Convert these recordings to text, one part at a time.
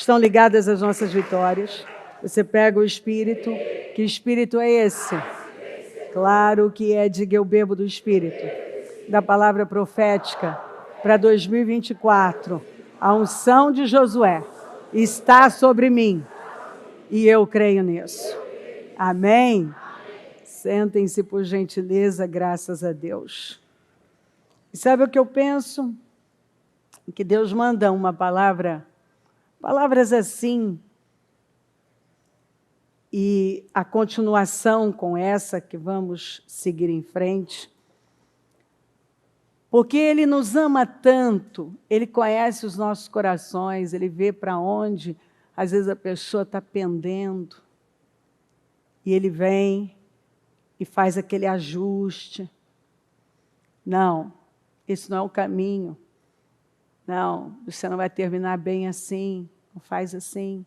estão ligadas às nossas vitórias. Você pega o Espírito. Que Espírito é esse? Claro que é, diga eu bebo do Espírito. Da palavra profética para 2024. A unção de Josué está sobre mim. E eu creio nisso. Amém? Sentem-se por gentileza, graças a Deus. E sabe o que eu penso? Que Deus manda uma palavra, palavras assim, e a continuação com essa que vamos seguir em frente, porque Ele nos ama tanto, Ele conhece os nossos corações, Ele vê para onde, às vezes, a pessoa está pendendo, e Ele vem e faz aquele ajuste. Não, esse não é o caminho. Não, você não vai terminar bem assim, não faz assim.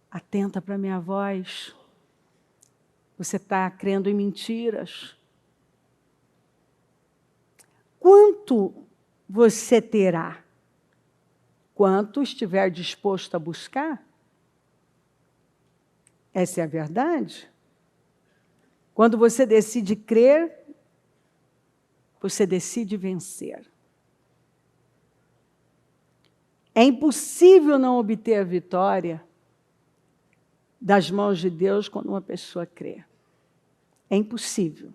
Atenta para a minha voz. Você está crendo em mentiras. Quanto você terá? Quanto estiver disposto a buscar? Essa é a verdade. Quando você decide crer, você decide vencer. É impossível não obter a vitória das mãos de Deus quando uma pessoa crê. É impossível.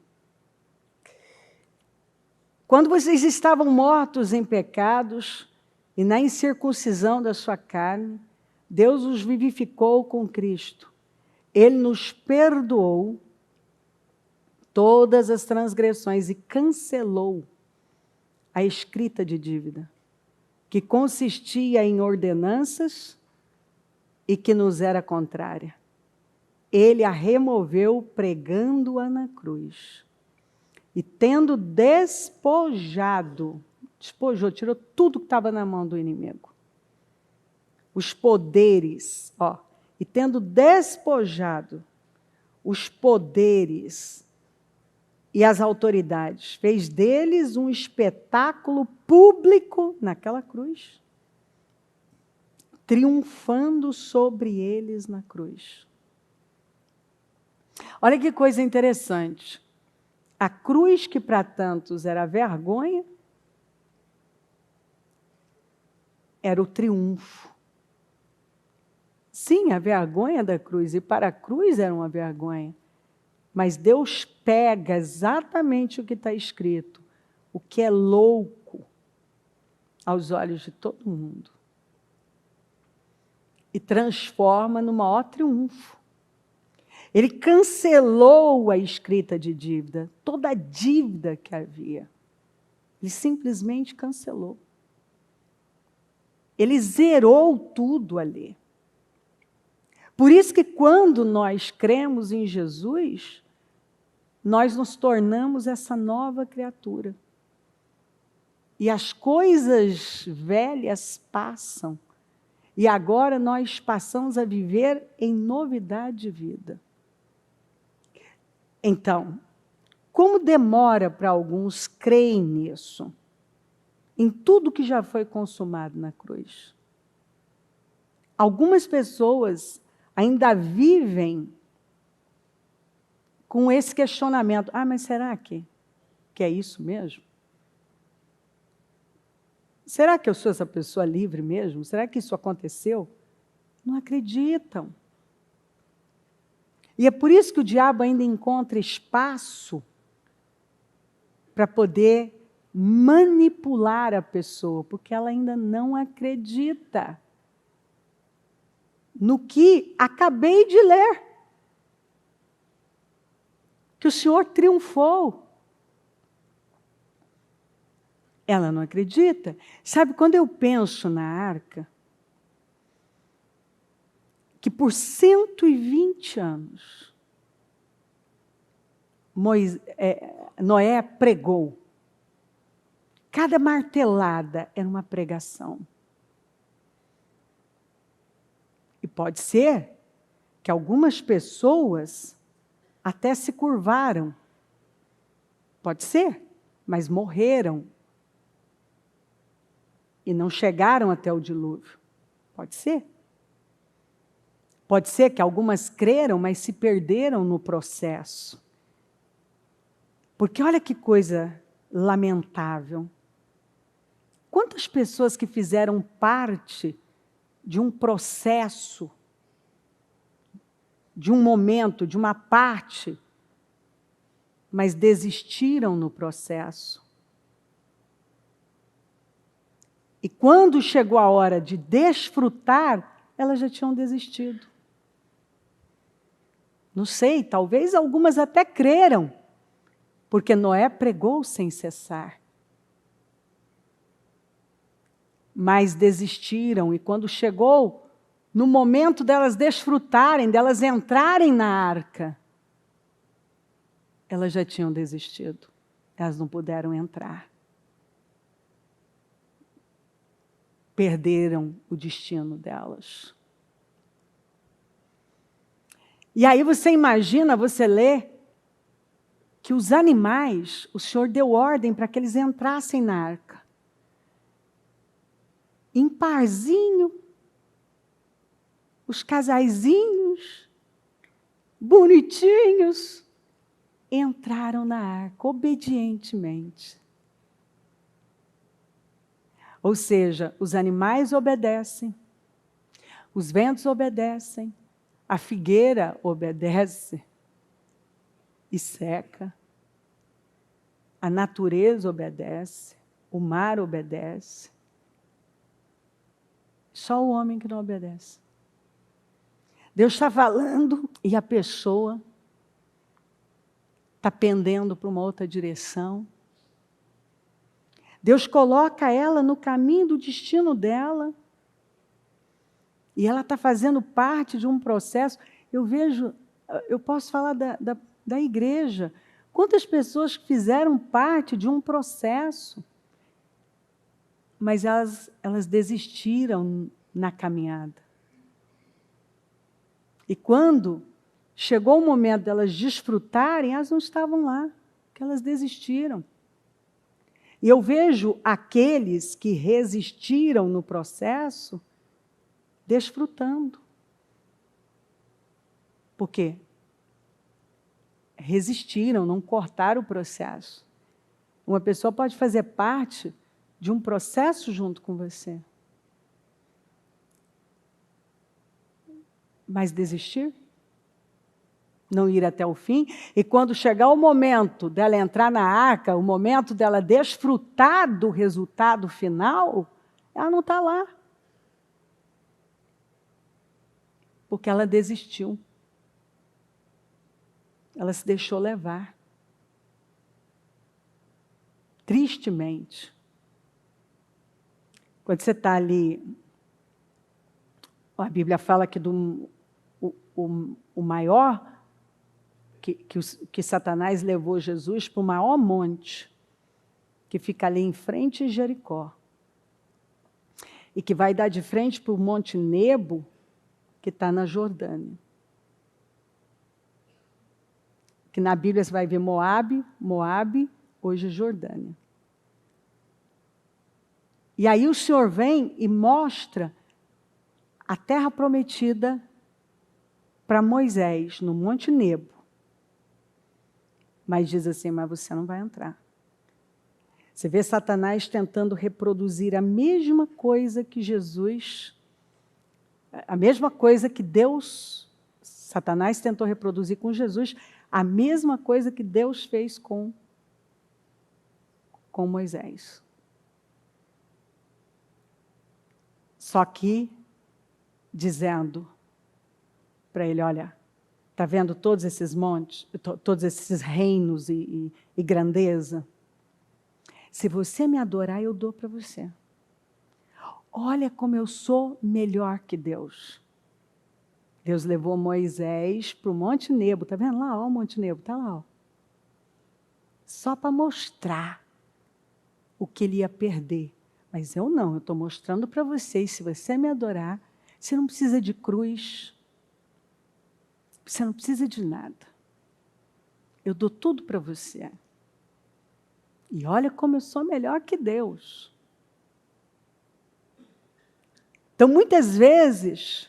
Quando vocês estavam mortos em pecados e na incircuncisão da sua carne, Deus os vivificou com Cristo. Ele nos perdoou todas as transgressões e cancelou a escrita de dívida, que consistia em ordenanças e que nos era contrária. Ele a removeu pregando-a na cruz. E tendo despojou, tirou tudo que estava na mão do inimigo. Os poderes, e tendo despojado os poderes e as autoridades, fez deles um espetáculo público naquela cruz, triunfando sobre eles na cruz. Olha que coisa interessante. A cruz que para tantos era vergonha, era o triunfo. Sim, a vergonha da cruz, e para a cruz era uma vergonha. Mas Deus pega exatamente o que está escrito, o que é louco aos olhos de todo mundo, e transforma no maior triunfo. Ele cancelou a escrita de dívida, toda a dívida que havia. Ele simplesmente cancelou. Ele zerou tudo ali. Por isso que quando nós cremos em Jesus, nós nos tornamos essa nova criatura. E as coisas velhas passam. E agora nós passamos a viver em novidade de vida. Então, como demora para alguns creem nisso? Em tudo que já foi consumado na cruz. Algumas pessoas ainda vivem com esse questionamento. Mas será que é isso mesmo? Será que eu sou essa pessoa livre mesmo? Será que isso aconteceu? Não acreditam. E é por isso que o diabo ainda encontra espaço para poder manipular a pessoa, porque ela ainda não acredita no que acabei de ler. Que o Senhor triunfou. Ela não acredita. Sabe, quando eu penso na arca, que por 120 anos, Noé pregou. Cada martelada era uma pregação. E pode ser que algumas pessoas até se curvaram. Pode ser, mas morreram. E não chegaram até o dilúvio. Pode ser. Pode ser que algumas creram, mas se perderam no processo. Porque olha que coisa lamentável. Quantas pessoas que fizeram parte de um processo, de um momento, de uma parte, mas desistiram no processo. E quando chegou a hora de desfrutar, elas já tinham desistido. Não sei, talvez algumas até creram, porque Noé pregou sem cessar. Mas desistiram, e quando chegou no momento delas desfrutarem, delas entrarem na arca, elas já tinham desistido. Elas não puderam entrar. Perderam o destino delas. E aí você imagina, você lê, que os animais, o Senhor deu ordem para que eles entrassem na arca. Em parzinho, os casaizinhos, bonitinhos, entraram na arca, obedientemente. Ou seja, os animais obedecem, os ventos obedecem, a figueira obedece e seca, a natureza obedece, o mar obedece. Só o homem que não obedece. Deus está falando e a pessoa está pendendo para uma outra direção. Deus coloca ela no caminho do destino dela. E ela está fazendo parte de um processo. Eu posso falar da igreja. Quantas pessoas fizeram parte de um processo, mas elas desistiram na caminhada. E quando chegou o momento delas desfrutarem, elas não estavam lá, porque elas desistiram. E eu vejo aqueles que resistiram no processo desfrutando. Por quê? Resistiram, não cortaram o processo. Uma pessoa pode fazer parte de um processo junto com você. Mas desistir? Não ir até o fim? E quando chegar o momento dela entrar na arca, o momento dela desfrutar do resultado final, ela não está lá. Porque ela desistiu. Ela se deixou levar. Tristemente. Quando você está ali, a Bíblia fala que o maior, que Satanás levou Jesus para o maior monte, que fica ali em frente a Jericó, e que vai dar de frente para o Monte Nebo, que está na Jordânia. Que na Bíblia você vai ver Moabe, hoje é Jordânia. E aí o Senhor vem e mostra a terra prometida para Moisés, no Monte Nebo. Mas diz assim, mas você não vai entrar. Você vê Satanás tentando reproduzir a mesma coisa que Jesus, a mesma coisa que Deus, Satanás tentou reproduzir com Jesus, a mesma coisa que Deus fez com Moisés. Só que dizendo para ele, olha, está vendo todos esses montes, todos esses reinos e grandeza? Se você me adorar, eu dou para você. Olha como eu sou melhor que Deus. Deus levou Moisés para o Monte Nebo. Está vendo lá? Ó, o Monte Nebo, está lá. Ó. Só para mostrar o que ele ia perder. Mas eu não, eu estou mostrando para vocês, se você me adorar, você não precisa de cruz, você não precisa de nada. Eu dou tudo para você. E olha como eu sou melhor que Deus. Então, muitas vezes,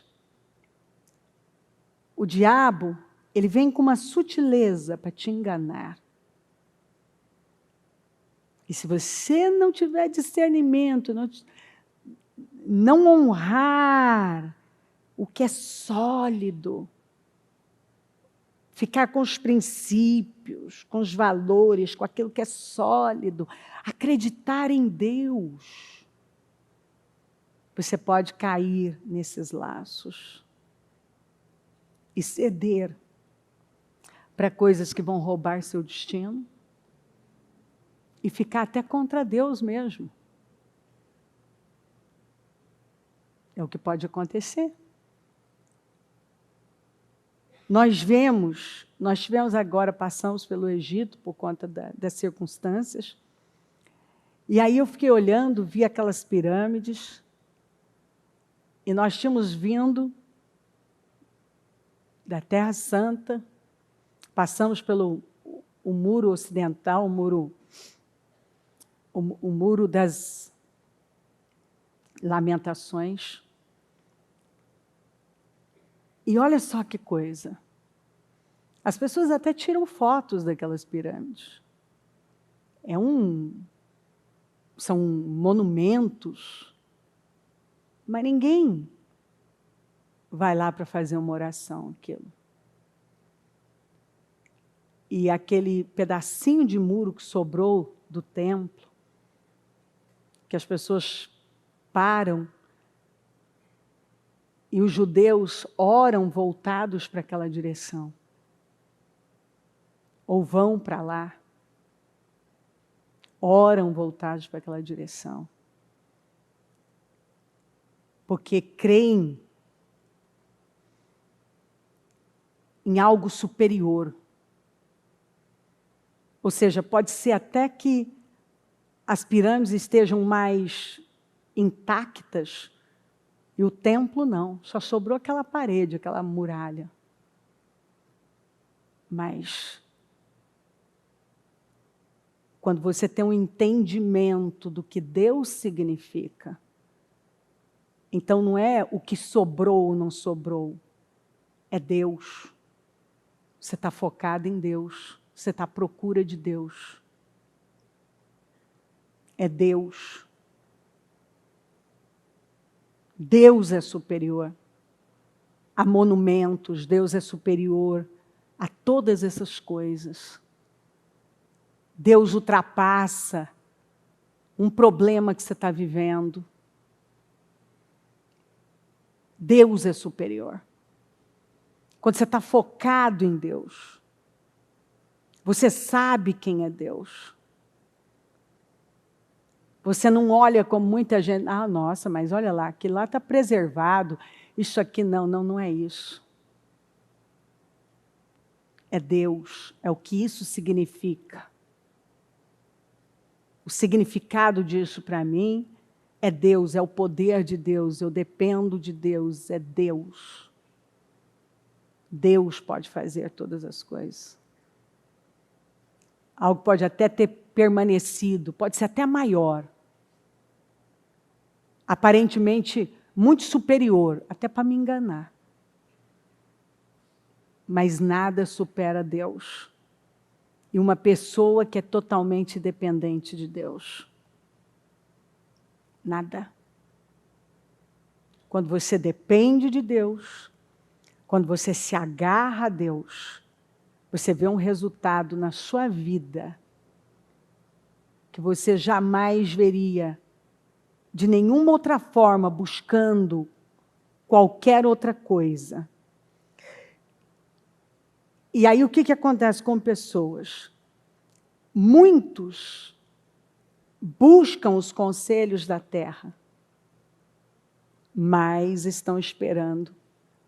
o diabo, ele vem com uma sutileza para te enganar. E se você não tiver discernimento, não honrar o que é sólido, ficar com os princípios, com os valores, com aquilo que é sólido, acreditar em Deus, você pode cair nesses laços e ceder para coisas que vão roubar seu destino e ficar até contra Deus mesmo. É o que pode acontecer. Nós tivemos agora, passamos pelo Egito por conta das circunstâncias, e aí eu fiquei olhando, vi aquelas pirâmides, e nós tínhamos vindo da Terra Santa, passamos pelo o muro ocidental, o muro das Lamentações. E olha só que coisa. As pessoas até tiram fotos daquelas pirâmides. São monumentos, mas ninguém vai lá para fazer uma oração, aquilo. E aquele pedacinho de muro que sobrou do templo, que as pessoas param, e os judeus oram voltados para aquela direção, ou vão para lá, oram voltados para aquela direção, porque creem em algo superior. Ou seja, pode ser até que as pirâmides estejam mais intactas, e o templo não, só sobrou aquela parede, aquela muralha. Mas, quando você tem um entendimento do que Deus significa, então não é o que sobrou ou não sobrou, é Deus. Você está focado em Deus, você está à procura de Deus. É Deus. Deus é superior a monumentos, Deus é superior a todas essas coisas. Deus ultrapassa um problema que você está vivendo. Deus é superior. Quando você está focado em Deus, você sabe quem é Deus. Você não olha como muita gente, nossa, mas olha lá, aquilo lá está preservado, isso aqui não é isso. É Deus, é o que isso significa. O significado disso para mim é Deus, é o poder de Deus, eu dependo de Deus, é Deus. Deus pode fazer todas as coisas. Algo pode até ter permanecido, pode ser até maior. Aparentemente muito superior, até para me enganar. Mas nada supera Deus. E uma pessoa que é totalmente dependente de Deus. Nada. Quando você depende de Deus, quando você se agarra a Deus, você vê um resultado na sua vida que você jamais veria de nenhuma outra forma, buscando qualquer outra coisa. E aí o que acontece com pessoas? Muitos buscam os conselhos da terra, mas estão esperando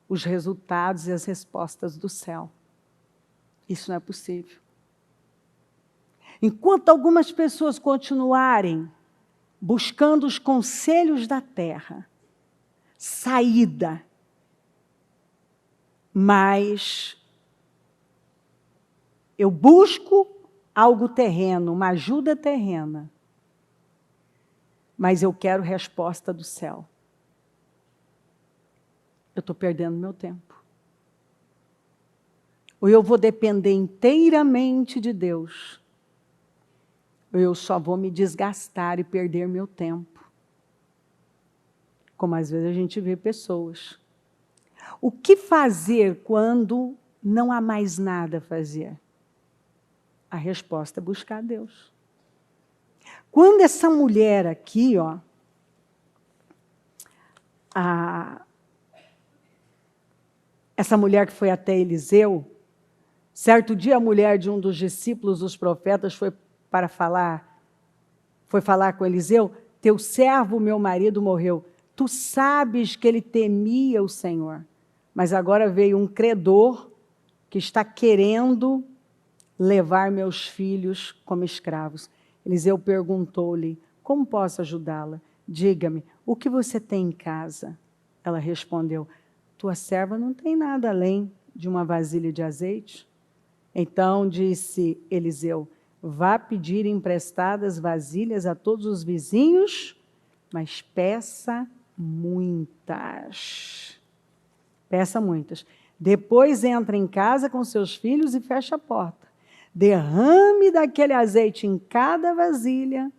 os resultados e as respostas do céu. Isso não é possível. Enquanto algumas pessoas continuarem buscando os conselhos da terra, saída, mas eu busco algo terreno, uma ajuda terrena, mas eu quero resposta do céu. Eu estou perdendo meu tempo. ou eu vou depender inteiramente de Deus, ou eu só vou me desgastar e perder meu tempo. Como às vezes a gente vê pessoas. O que fazer quando não há mais nada a fazer? A resposta é buscar Deus. Quando essa mulher aqui, ó, essa mulher que foi até Eliseu, certo dia a mulher de um dos discípulos dos profetas foi falar com Eliseu: teu servo, meu marido, morreu. Tu sabes que ele temia o Senhor, mas agora veio um credor que está querendo levar meus filhos como escravos. Eliseu perguntou-lhe: como posso ajudá-la? Diga-me, o que você tem em casa? Ela respondeu: tua serva não tem nada além de uma vasilha de azeite. Então disse Eliseu: vá pedir emprestadas vasilhas a todos os vizinhos, mas peça muitas. Peça muitas. Depois entra em casa com seus filhos e fecha a porta. Derrame daquele azeite em cada vasilha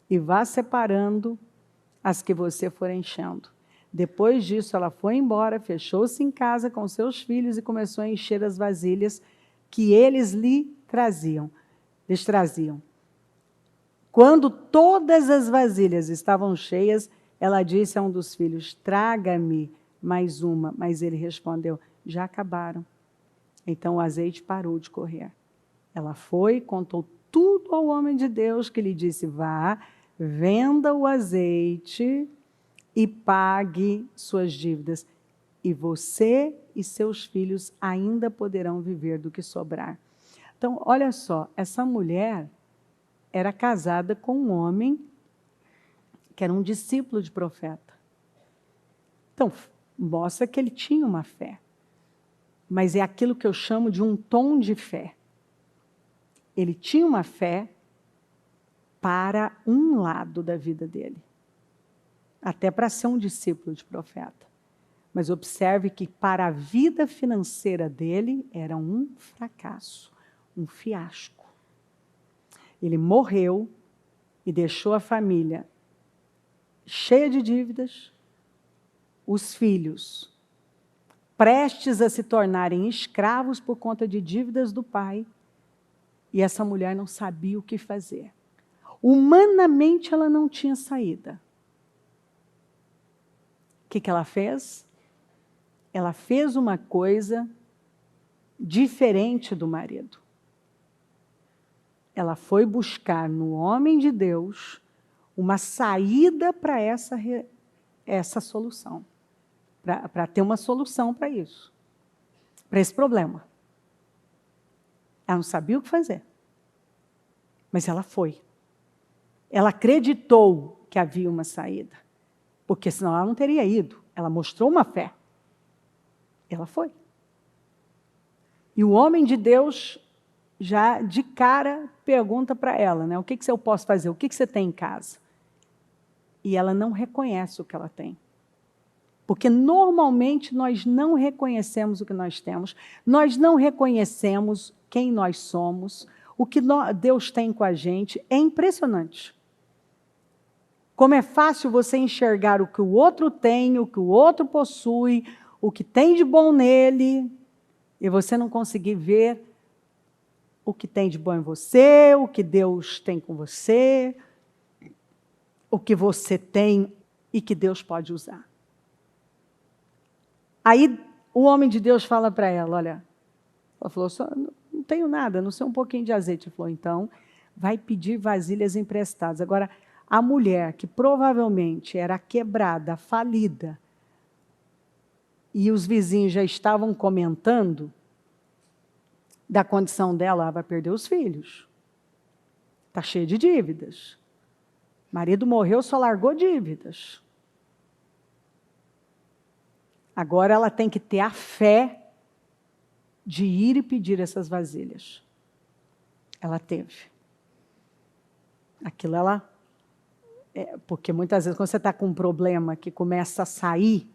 e vá separando as que você for enchendo. Depois disso, ela foi embora, fechou-se em casa com seus filhos e começou a encher as vasilhas que eles lhes traziam. Quando todas as vasilhas estavam cheias, ela disse a um dos filhos: traga-me mais uma. Mas ele respondeu: já acabaram. Então o azeite parou de correr. Ela foi, contou tudo ao homem de Deus, que lhe disse: vá, venda o azeite e pague suas dívidas, e você e seus filhos ainda poderão viver do que sobrar. Então, olha só, essa mulher era casada com um homem que era um discípulo de profeta. Então, mostra que ele tinha uma fé, mas é aquilo que eu chamo de um tom de fé. Ele tinha uma fé para um lado da vida dele, até para ser um discípulo de profeta. Mas observe que para a vida financeira dele era um fracasso, um fiasco. Ele morreu e deixou a família cheia de dívidas, os filhos prestes a se tornarem escravos por conta de dívidas do pai, e essa mulher não sabia o que fazer. Humanamente ela não tinha saída. O que ela fez? Ela fez uma coisa diferente do marido. Ela foi buscar no homem de Deus uma saída para essa solução, para ter uma solução para isso, para esse problema. Ela não sabia o que fazer, mas ela foi. Ela acreditou que havia uma saída, porque senão ela não teria ido. Ela mostrou uma fé. Ela foi. E o homem de Deus já de cara pergunta para ela, né? O que eu posso fazer? O que você tem em casa? E ela não reconhece o que ela tem. Porque normalmente nós não reconhecemos o que nós temos, nós não reconhecemos quem nós somos, o que Deus tem com a gente. É impressionante. Como é fácil você enxergar o que o outro tem, o que o outro possui, o que tem de bom nele, e você não conseguir ver o que tem de bom em você, o que Deus tem com você, o que você tem e que Deus pode usar. Aí o homem de Deus fala para ela: olha, ela falou, só não tenho nada, não sei um pouquinho de azeite. Ele falou: então, vai pedir vasilhas emprestadas. Agora, a mulher, que provavelmente era quebrada, falida, e os vizinhos já estavam comentando da condição dela, ela vai perder os filhos. Está cheia de dívidas. Marido morreu, só largou dívidas. Agora ela tem que ter a fé de ir e pedir essas vasilhas. Ela teve. Aquilo ela... porque muitas vezes quando você está com um problema que começa a sair,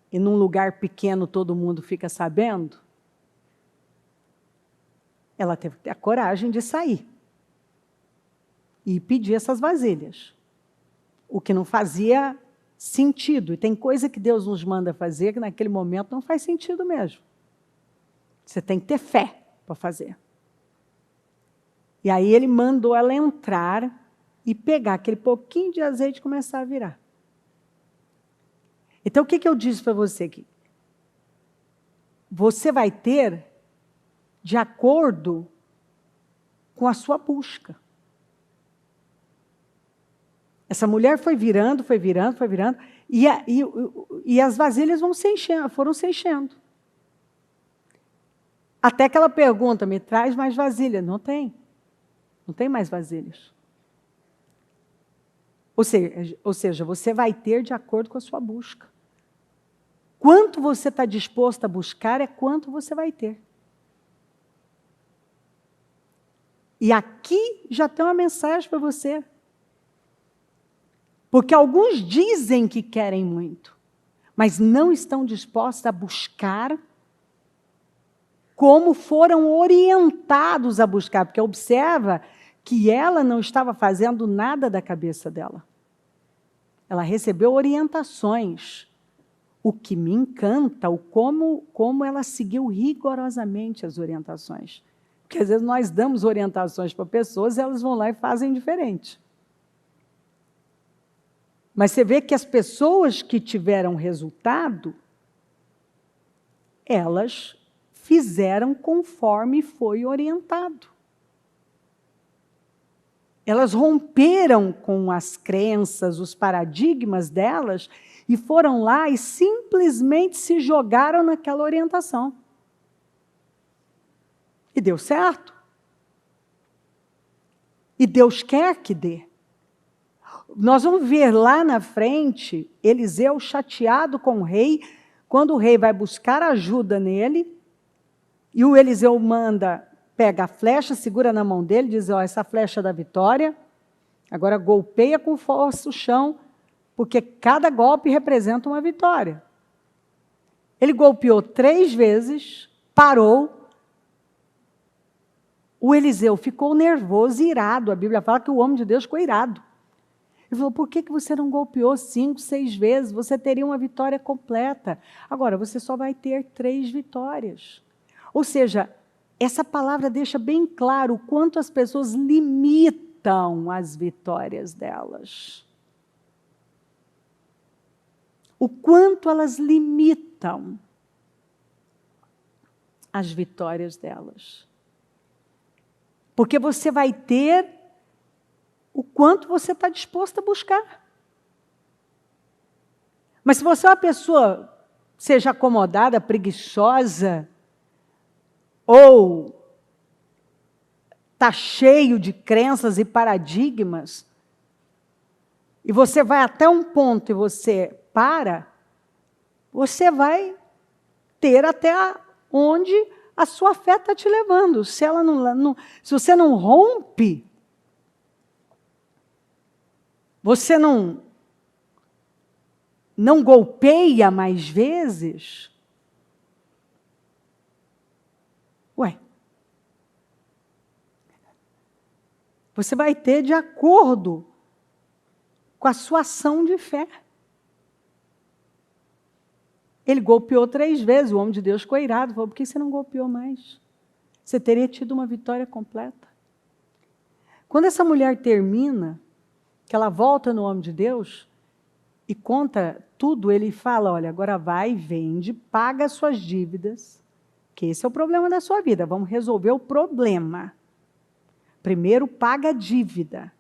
e num lugar pequeno todo mundo fica sabendo, ela teve que ter a coragem de sair e pedir essas vasilhas, o que não fazia sentido. E tem coisa que Deus nos manda fazer que naquele momento não faz sentido mesmo. Você tem que ter fé para fazer. E aí ele mandou ela entrar e pegar aquele pouquinho de azeite e começar a virar. Então, o que eu disse para você aqui? Você vai ter de acordo com a sua busca. Essa mulher foi virando, e as vasilhas foram se enchendo. Até que ela pergunta, me traz mais vasilha. Não tem mais vasilhas. Ou seja, você vai ter de acordo com a sua busca. Quanto você está disposto a buscar é quanto você vai ter. E aqui já tem uma mensagem para você. Porque alguns dizem que querem muito, mas não estão dispostos a buscar como foram orientados a buscar. Porque observa que ela não estava fazendo nada da cabeça dela. Ela recebeu orientações. O que me encanta, como ela seguiu rigorosamente as orientações. Porque às vezes nós damos orientações para pessoas e elas vão lá e fazem diferente. Mas você vê que as pessoas que tiveram resultado, elas fizeram conforme foi orientado. Elas romperam com as crenças, os paradigmas delas, e foram lá e simplesmente se jogaram naquela orientação. E deu certo. E Deus quer que dê. Nós vamos ver lá na frente, Eliseu chateado com o rei, quando o rei vai buscar ajuda nele, e o Eliseu pega a flecha, segura na mão dele, diz, essa flecha é da vitória, agora golpeia com força o chão, porque cada golpe representa uma vitória. Ele golpeou 3 vezes, parou, o Eliseu ficou nervoso, irado, a Bíblia fala que o homem de Deus ficou irado. Ele falou, por que você não golpeou 5, 6 vezes? Você teria uma vitória completa. Agora, você só vai ter 3 vitórias. Ou seja, essa palavra deixa bem claro o quanto as pessoas limitam as vitórias delas. O quanto elas limitam as vitórias delas. Porque você vai ter o quanto você está disposto a buscar. Mas se você é uma pessoa, seja acomodada, preguiçosa, ou está cheio de crenças e paradigmas, e você vai até um ponto e você para, você vai ter até onde a sua fé está te levando. Se você não rompe, você não golpeia mais vezes, você vai ter de acordo com a sua ação de fé. Ele golpeou 3 vezes, o homem de Deus ficou irado, falou, por que você não golpeou mais? Você teria tido uma vitória completa. Quando essa mulher termina, que ela volta no homem de Deus e conta tudo, ele fala, olha, agora vai, vende, paga as suas dívidas, que esse é o problema da sua vida, vamos resolver o problema. Primeiro paga a dívida,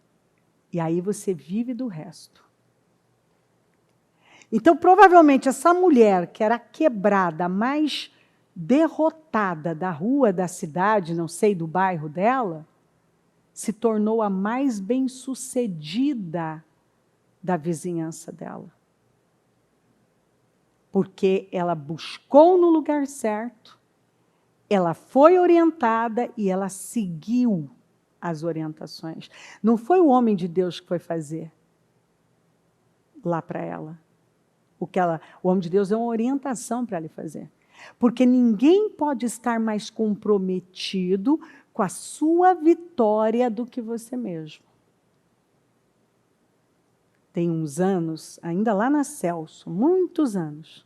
e aí você vive do resto. Então, provavelmente, essa mulher que era quebrada, mais derrotada da rua, da cidade, não sei, do bairro dela, se tornou a mais bem-sucedida da vizinhança dela. Porque ela buscou no lugar certo, ela foi orientada e ela seguiu as orientações. Não foi o homem de Deus que foi fazer lá para ela. O homem de Deus deu uma orientação para ela fazer. Porque ninguém pode estar mais comprometido com a sua vitória do que você mesmo. Tem uns anos, ainda lá na Celso, muitos anos,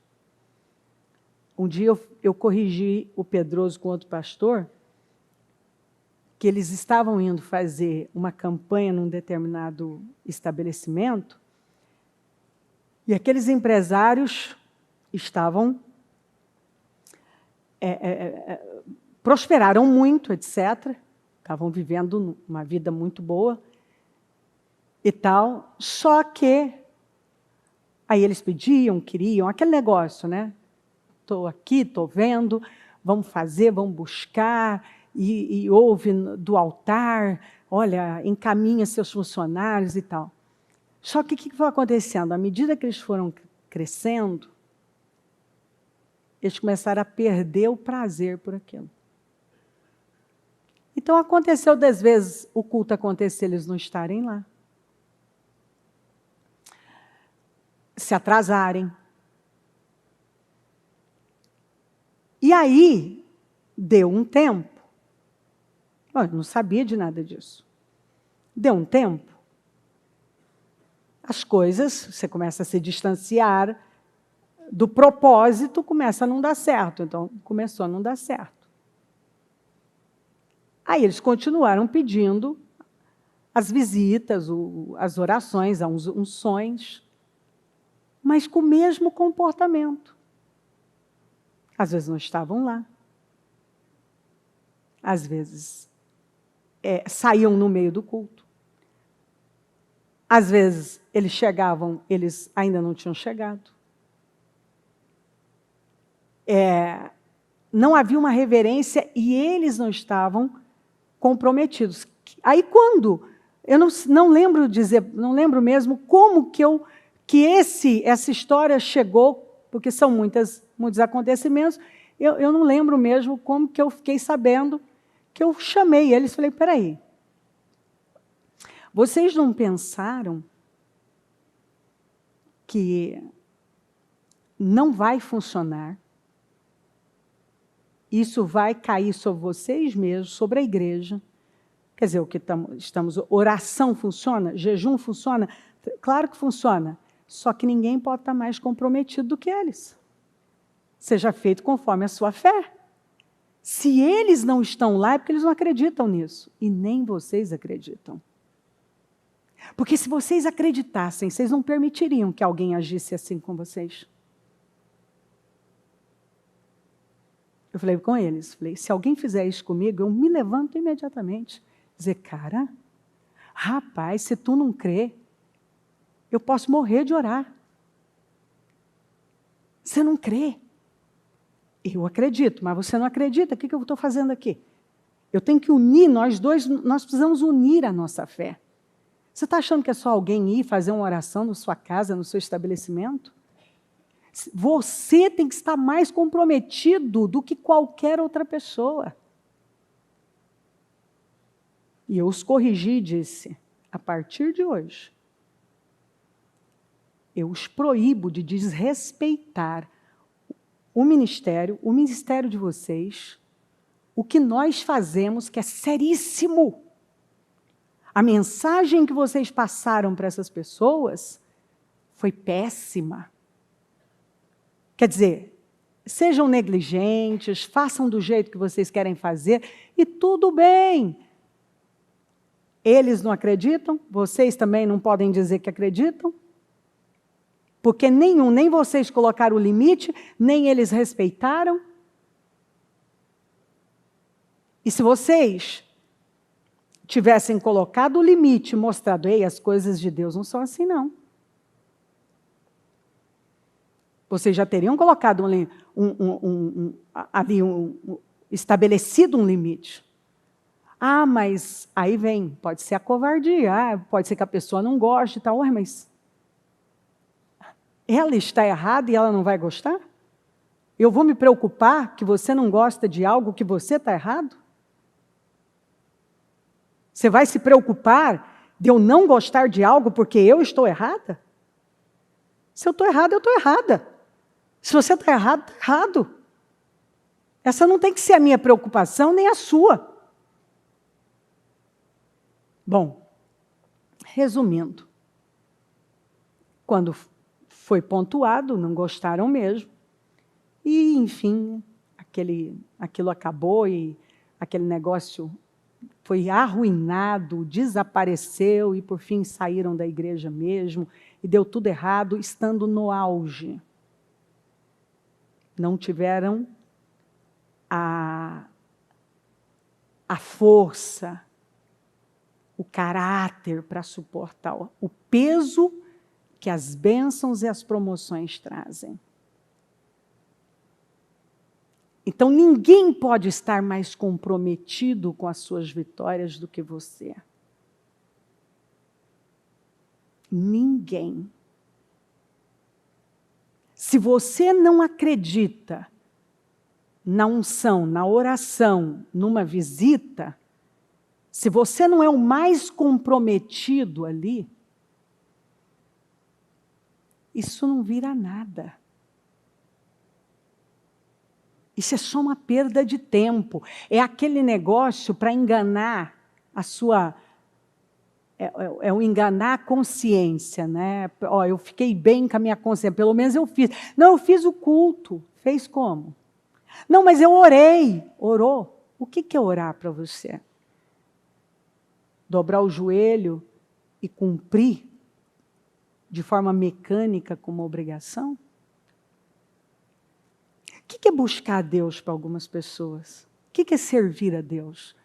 um dia eu corrigi o Pedroso com outro pastor, que eles estavam indo fazer uma campanha num determinado estabelecimento, e aqueles empresários estavam prosperaram muito, etc. Estavam vivendo uma vida muito boa e tal. Só que aí eles pediam, queriam, aquele negócio, né? Estou aqui, estou vendo, vamos fazer, vamos buscar, e ouve do altar, olha, encaminha seus funcionários e tal. Só que o que foi acontecendo? À medida que eles foram crescendo, eles começaram a perder o prazer por aquilo. Então, aconteceu 10 vezes o culto acontecer, eles não estarem lá. Se atrasarem. E aí, deu um tempo. Eu não sabia de nada disso. Deu um tempo. As coisas, você começa a se distanciar do propósito, começa a não dar certo. Então, começou a não dar certo. Aí eles continuaram pedindo as visitas, as orações, as unções, mas com o mesmo comportamento. Às vezes não estavam lá. Às vezes saíam no meio do culto. Às vezes eles chegavam, eles ainda não tinham chegado. Não havia uma reverência e eles não estavam comprometidos. Aí quando, eu não lembro dizer, não lembro mesmo como que essa história chegou, porque são muitos acontecimentos, eu não lembro mesmo como que eu fiquei sabendo, que eu chamei eles e falei, espera aí, vocês não pensaram que não vai funcionar, isso vai cair sobre vocês mesmos, sobre a igreja. Quer dizer, o que oração funciona? Jejum funciona? Claro que funciona. Só que ninguém pode estar mais comprometido do que eles. Seja feito conforme a sua fé. Se eles não estão lá, é porque eles não acreditam nisso. E nem vocês acreditam. Porque se vocês acreditassem, vocês não permitiriam que alguém agisse assim com vocês. Eu falei com eles, se alguém fizer isso comigo, eu me levanto imediatamente. Dizer, cara, rapaz, se tu não crê, eu posso morrer de orar. Você não crê? Eu acredito, mas você não acredita, o que eu estou fazendo aqui? Eu tenho que unir, nós dois, nós precisamos unir a nossa fé. Você está achando que é só alguém ir fazer uma oração na sua casa, no seu estabelecimento? Você tem que estar mais comprometido do que qualquer outra pessoa. E eu os corrigi e disse, a partir de hoje, eu os proíbo de desrespeitar o ministério de vocês, o que nós fazemos, que é seríssimo. A mensagem que vocês passaram para essas pessoas foi péssima. Quer dizer, sejam negligentes, façam do jeito que vocês querem fazer, e tudo bem. Eles não acreditam, vocês também não podem dizer que acreditam, porque nem vocês colocaram o limite, nem eles respeitaram. E se vocês tivessem colocado o limite, mostrado, ei, as coisas de Deus não são assim, não. Vocês já teriam colocado estabelecido um limite. Ah, mas aí vem, pode ser a covardia, pode ser que a pessoa não goste e tal, mas ela está errada e ela não vai gostar? Eu vou me preocupar que você não gosta de algo que você está errado? Você vai se preocupar de eu não gostar de algo porque eu estou errada? Se eu estou errada, eu estou errada. Se você está errado, está errado. Essa não tem que ser a minha preocupação, nem a sua. Bom, resumindo, quando foi pontuado, não gostaram mesmo, e, enfim, aquilo acabou e aquele negócio foi arruinado, desapareceu e, por fim, saíram da igreja mesmo e deu tudo errado, estando no auge. Não tiveram a força, o caráter para suportar o peso que as bênçãos e as promoções trazem. Então, ninguém pode estar mais comprometido com as suas vitórias do que você. Ninguém. Se você não acredita na unção, na oração, numa visita, se você não é o mais comprometido ali, isso não vira nada. Isso é só uma perda de tempo. É aquele negócio para enganar a sua... É o enganar a consciência, né? Ó, eu fiquei bem com a minha consciência, pelo menos eu fiz. Não, eu fiz o culto. Fez como? Não, mas eu orei. Orou? O que é orar para você? Dobrar o joelho e cumprir de forma mecânica como obrigação? O que é buscar a Deus para algumas pessoas? O que é servir a Deus?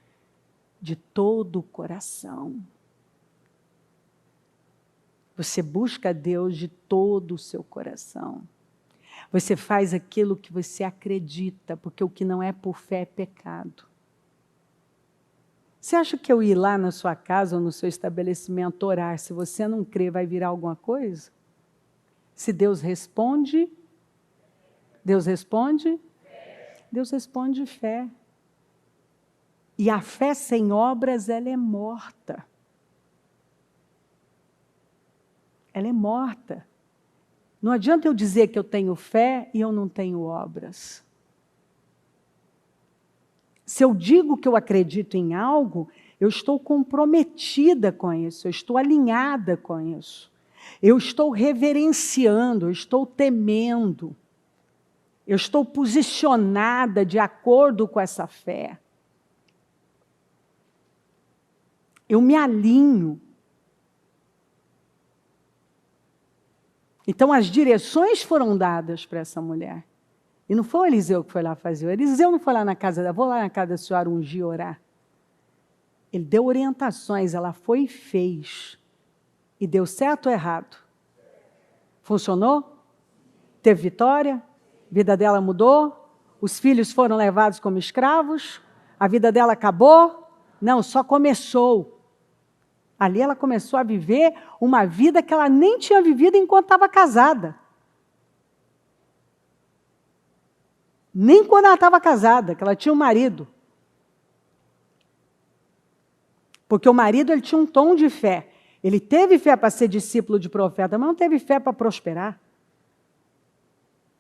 De todo o coração. Você busca a Deus de todo o seu coração. Você faz aquilo que você acredita, porque o que não é por fé é pecado. Você acha que eu ir lá na sua casa ou no seu estabelecimento orar, se você não crê, vai virar alguma coisa? Se Deus responde... Deus responde? Deus responde fé. E a fé sem obras, ela é morta. Ela é morta. Não adianta eu dizer que eu tenho fé e eu não tenho obras. Se eu digo que eu acredito em algo, eu estou comprometida com isso, eu estou alinhada com isso. Eu estou reverenciando, eu estou temendo. Eu estou posicionada de acordo com essa fé. Eu me alinho. Então, as direções foram dadas para essa mulher. E não foi o Eliseu que foi lá fazer. O Eliseu não foi lá na casa dela, vou lá na casa da senhora ungir, orar. Ele deu orientações, ela foi e fez. E deu certo ou errado? Funcionou? Teve vitória? A vida dela mudou? Os filhos foram levados como escravos? A vida dela acabou? Não, só começou. Ali ela começou a viver uma vida que ela nem tinha vivido enquanto estava casada. Nem quando ela estava casada, que ela tinha um marido. Porque o marido ele tinha um tom de fé. Ele teve fé para ser discípulo de profeta, mas não teve fé para prosperar.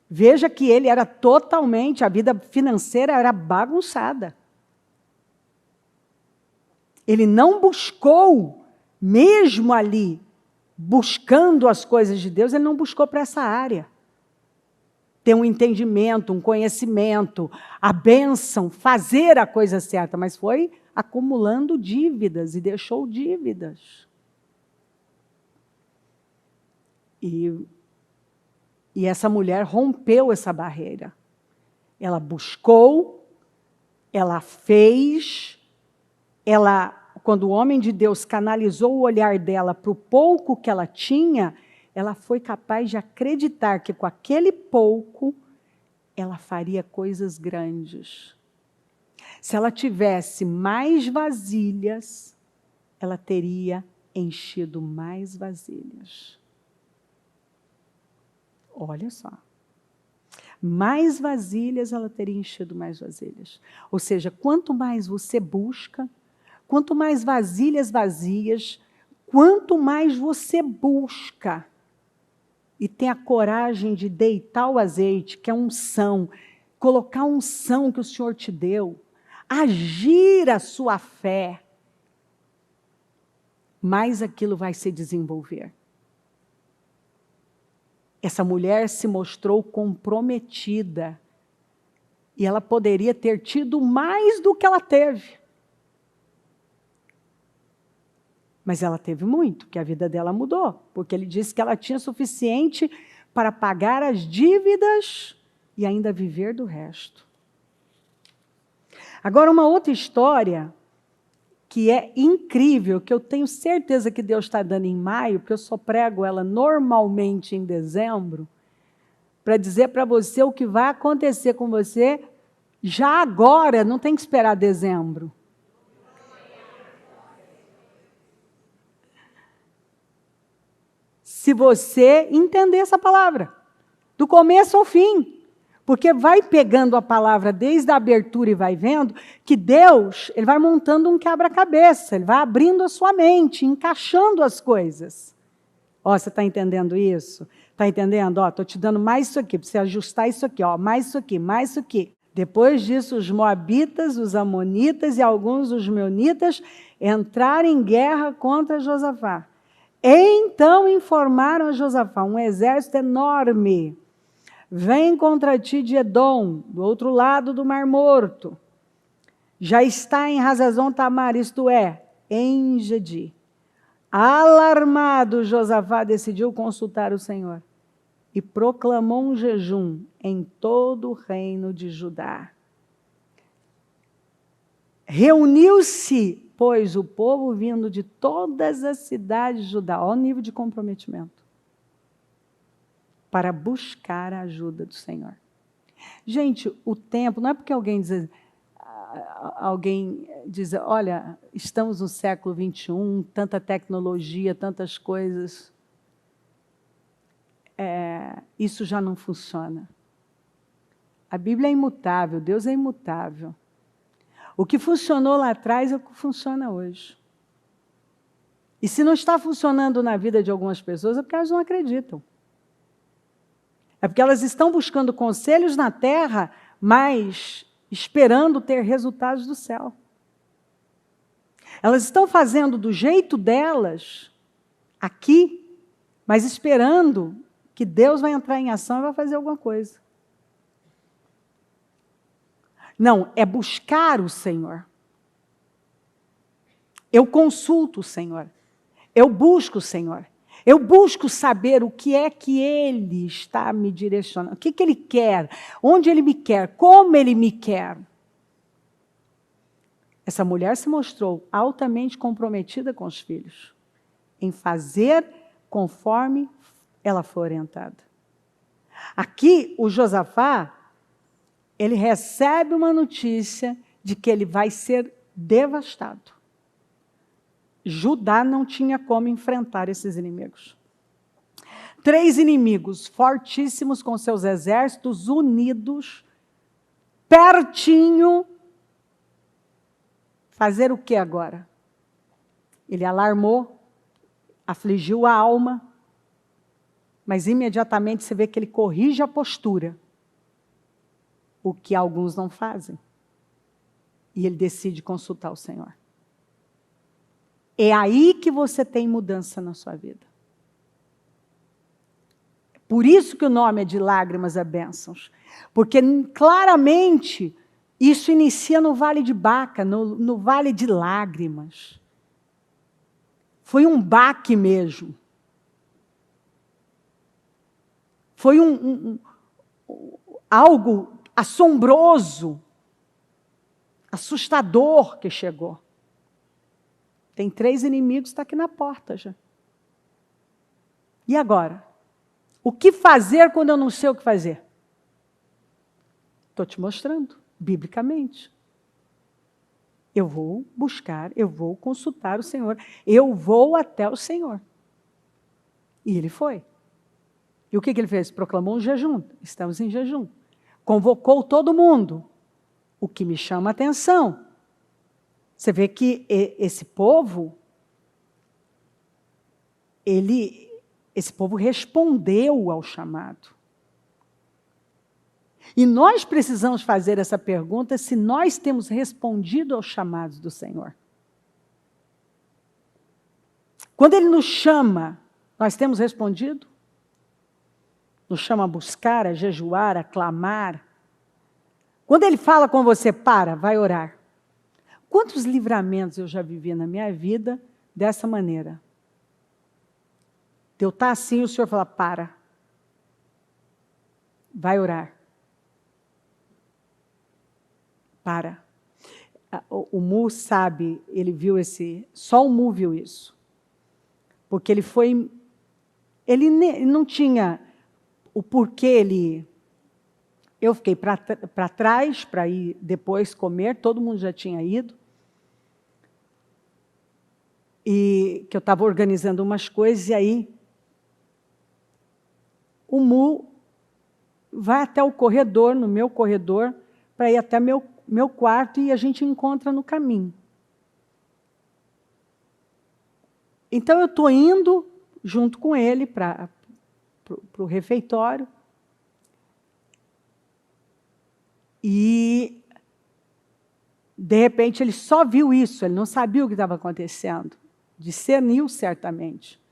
Veja que ele era totalmente, a vida financeira era bagunçada. Ele não buscou, mesmo ali, buscando as coisas de Deus, ele não buscou para essa área. Ter um entendimento, um conhecimento, a bênção, fazer a coisa certa, mas foi acumulando dívidas e deixou dívidas. E essa mulher rompeu essa barreira. Ela buscou, ela fez, quando o homem de Deus canalizou o olhar dela para o pouco que ela tinha, ela foi capaz de acreditar que com aquele pouco, ela faria coisas grandes. Se ela tivesse mais vasilhas, ela teria enchido mais vasilhas. Olha só. Mais vasilhas, ela teria enchido mais vasilhas. Ou seja, quanto mais você busca, quanto mais vasilhas vazias, quanto mais você busca e tem a coragem de deitar o azeite, que é unção, colocar a unção que o Senhor te deu, agir a sua fé, mais aquilo vai se desenvolver. Essa mulher se mostrou comprometida. E ela poderia ter tido mais do que ela teve. Mas ela teve muito, porque a vida dela mudou. Porque ele disse que ela tinha suficiente para pagar as dívidas e ainda viver do resto. Agora, uma outra história que é incrível, que eu tenho certeza que Deus está dando em maio, porque eu só prego ela normalmente em dezembro, para dizer para você o que vai acontecer com você já agora, não tem que esperar dezembro. Se você entender essa palavra, do começo ao fim. Porque vai pegando a palavra desde a abertura e vai vendo que Deus, ele vai montando um quebra-cabeça, ele vai abrindo a sua mente, encaixando as coisas. Ó, você está entendendo isso? Está entendendo? Ó, estou te dando mais isso aqui, para você ajustar isso aqui, ó, mais isso aqui, mais isso aqui. Depois disso, os moabitas, os amonitas e alguns dos meunitas entraram em guerra contra Josafá. Então informaram a Josafá, um exército enorme, vem contra ti de Edom, do outro lado do Mar Morto. Já está em Hazazon Tamar, isto é, em Engedi. Alarmado, Josafá decidiu consultar o Senhor e proclamou um jejum em todo o reino de Judá. Reuniu-se, pois, o povo vindo de todas as cidades de Judá, ao nível de comprometimento, para buscar a ajuda do Senhor. Gente, o tempo, não é porque alguém diz, olha, estamos no século 21, tanta tecnologia, tantas coisas, isso já não funciona. A Bíblia é imutável, Deus é imutável. O que funcionou lá atrás é o que funciona hoje. E se não está funcionando na vida de algumas pessoas, é porque elas não acreditam. É porque elas estão buscando conselhos na terra, mas esperando ter resultados do céu. Elas estão fazendo do jeito delas, aqui, mas esperando que Deus vai entrar em ação e vai fazer alguma coisa. Não, é buscar o Senhor. Eu consulto o Senhor. Eu busco o Senhor. Eu busco saber o que é que Ele está me direcionando, o que Ele quer, onde Ele me quer, como Ele me quer. Essa mulher se mostrou altamente comprometida com os filhos, em fazer conforme ela foi orientada. Aqui, o Josafá, ele recebe uma notícia de que ele vai ser devastado. Judá não tinha como enfrentar esses inimigos. 3 inimigos fortíssimos com seus exércitos unidos, pertinho. Fazer o que agora? Ele alarmou, afligiu a alma, mas imediatamente você vê que ele corrige a postura, o que alguns não fazem. E ele decide consultar o Senhor. É aí que você tem mudança na sua vida. Por isso que o nome é de lágrimas a bênçãos. Porque claramente isso inicia no Vale de Baca, no Vale de Lágrimas. Foi um baque mesmo. Foi algo assombroso, assustador que chegou. Tem 3 inimigos, está aqui na porta já. E agora? O que fazer quando eu não sei o que fazer? Estou te mostrando, biblicamente. Eu vou buscar, eu vou consultar o Senhor, eu vou até o Senhor. E ele foi. E o que ele fez? Proclamou um jejum, estamos em jejum. Convocou todo mundo. O que me chama a atenção, você vê que esse povo, esse povo respondeu ao chamado. E nós precisamos fazer essa pergunta se nós temos respondido aos chamados do Senhor. Quando Ele nos chama, nós temos respondido? Nos chama a buscar, a jejuar, a clamar. Quando Ele fala com você, para, vai orar. Quantos livramentos eu já vivi na minha vida dessa maneira? De eu estar assim, o Senhor fala, para. Vai orar. Para. O Mu sabe, ele viu só o Mu viu isso. Porque ele não tinha o porquê eu fiquei para trás, para ir depois comer, todo mundo já tinha ido. E que eu estava organizando umas coisas, e aí o Mu vai até o corredor, no meu corredor, para ir até meu quarto, e a gente encontra no caminho. Então eu estou indo junto com ele para o refeitório, e de repente ele só viu isso, ele não sabia o que estava acontecendo, discerniu certamente.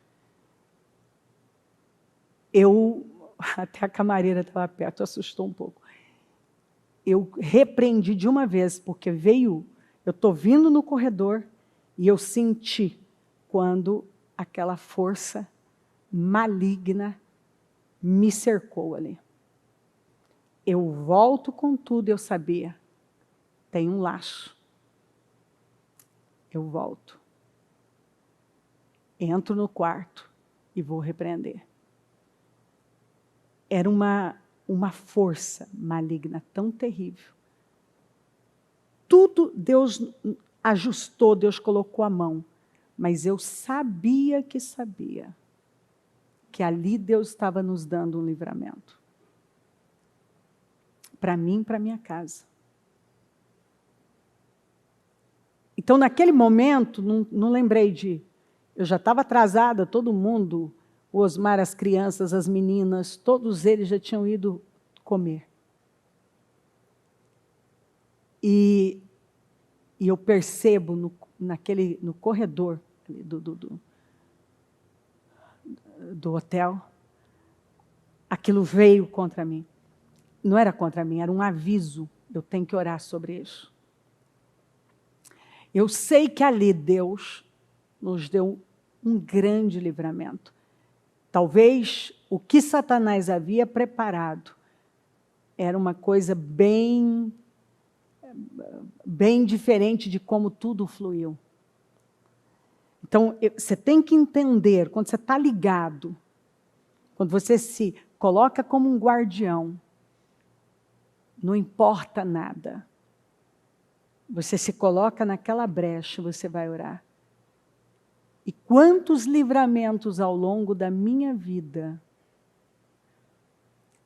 Até a camareira estava perto, assustou um pouco. Eu repreendi de uma vez, porque eu estou vindo no corredor e eu senti quando aquela força maligna me cercou ali. Eu volto com tudo, eu sabia, tem um laço. Eu volto. Entro no quarto e vou repreender. Era uma força maligna tão terrível. Tudo Deus ajustou, Deus colocou a mão. Mas eu sabia que ali Deus estava nos dando um livramento. Para mim, para minha casa. Então, naquele momento, não lembrei eu já estava atrasada, todo mundo, o Osmar, as crianças, as meninas, todos eles já tinham ido comer. E eu percebo no corredor do hotel, aquilo veio contra mim. Não era contra mim, era um aviso. Eu tenho que orar sobre isso. Eu sei que ali Deus nos deu um grande livramento. Talvez o que Satanás havia preparado era uma coisa bem diferente de como tudo fluiu. Então, você tem que entender, quando você está ligado, quando você se coloca como um guardião, não importa nada. Você se coloca naquela brecha, você vai orar. E quantos livramentos ao longo da minha vida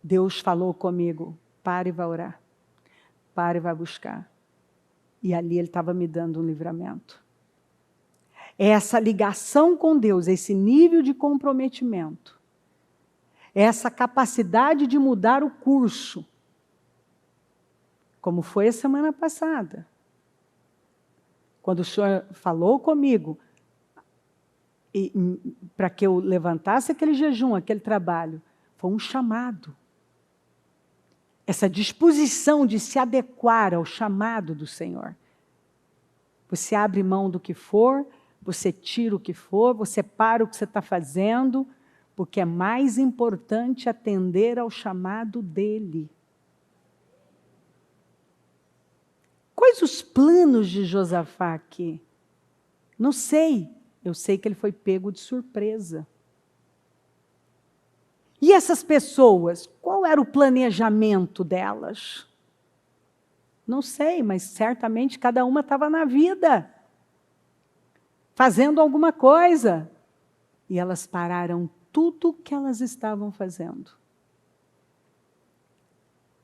Deus falou comigo, para e vai orar, para e vai buscar. E ali Ele estava me dando um livramento. Essa ligação com Deus, esse nível de comprometimento, essa capacidade de mudar o curso, como foi a semana passada. Quando o Senhor falou comigo, para que eu levantasse aquele jejum, aquele trabalho, foi um chamado. Essa disposição de se adequar ao chamado do Senhor. Você abre mão do que for, você tira o que for, você para o que você está fazendo, porque é mais importante atender ao chamado dEle. Quais os planos de Josafá aqui? Não sei. Eu sei que ele foi pego de surpresa. E essas pessoas, qual era o planejamento delas? Não sei, mas certamente cada uma estava na vida, fazendo alguma coisa. E elas pararam tudo o que elas estavam fazendo.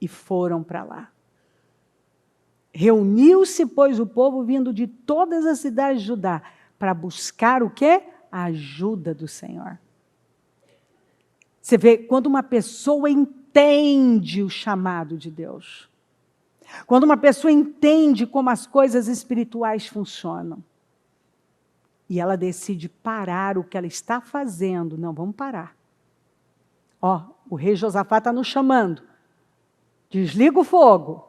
E foram para lá. Reuniu-se, pois, o povo vindo de todas as cidades de Judá, para buscar o quê? A ajuda do Senhor. Você vê, quando uma pessoa entende o chamado de Deus, quando uma pessoa entende como as coisas espirituais funcionam, E ela decide parar o que ela está fazendo. Não, vamos parar. Ó, o rei Josafá está nos chamando. Desliga o fogo.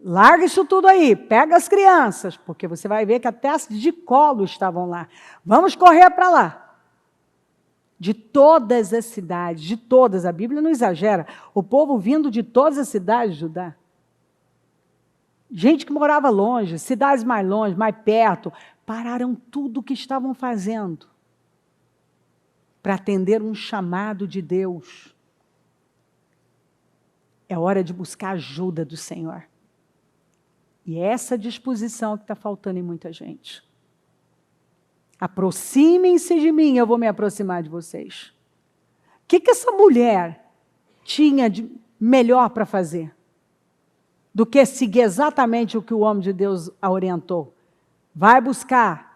Larga isso tudo aí, pega as crianças, porque você vai ver que até as de colo estavam lá. Vamos correr para lá. De todas as cidades, de todas, a Bíblia não exagera, o povo vindo de todas as cidades de Judá. Gente que morava longe, cidades mais longe, mais perto, pararam tudo o que estavam fazendo para atender um chamado de Deus. É hora de buscar ajuda do Senhor. E é essa disposição que está faltando em muita gente. Aproximem-se de mim, eu vou me aproximar de vocês. O que essa mulher tinha de melhor para fazer? Do que seguir exatamente o que o homem de Deus a orientou. Vai buscar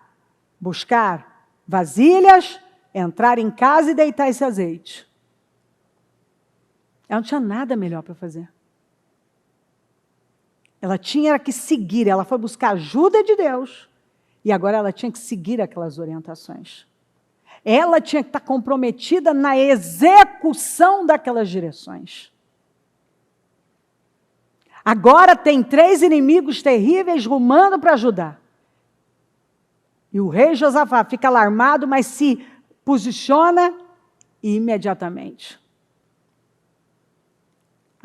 vasilhas, entrar em casa e deitar esse azeite. Ela não tinha nada melhor para fazer. Ela tinha que seguir, ela foi buscar ajuda de Deus, e agora ela tinha que seguir aquelas orientações. Ela tinha que estar comprometida na execução daquelas direções. Agora tem 3 inimigos terríveis rumando para ajudar. E o rei Josafá fica alarmado, mas se posiciona imediatamente.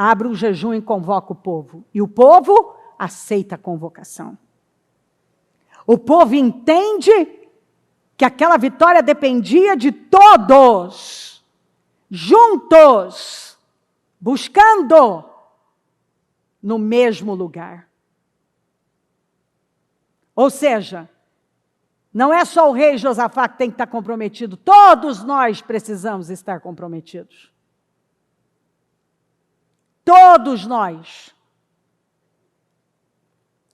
Abre um jejum e convoca o povo. E o povo aceita a convocação. O povo entende que aquela vitória dependia de todos, juntos, buscando no mesmo lugar. Ou seja, não é só o rei Josafá que tem que estar comprometido, todos nós precisamos estar comprometidos. Todos nós.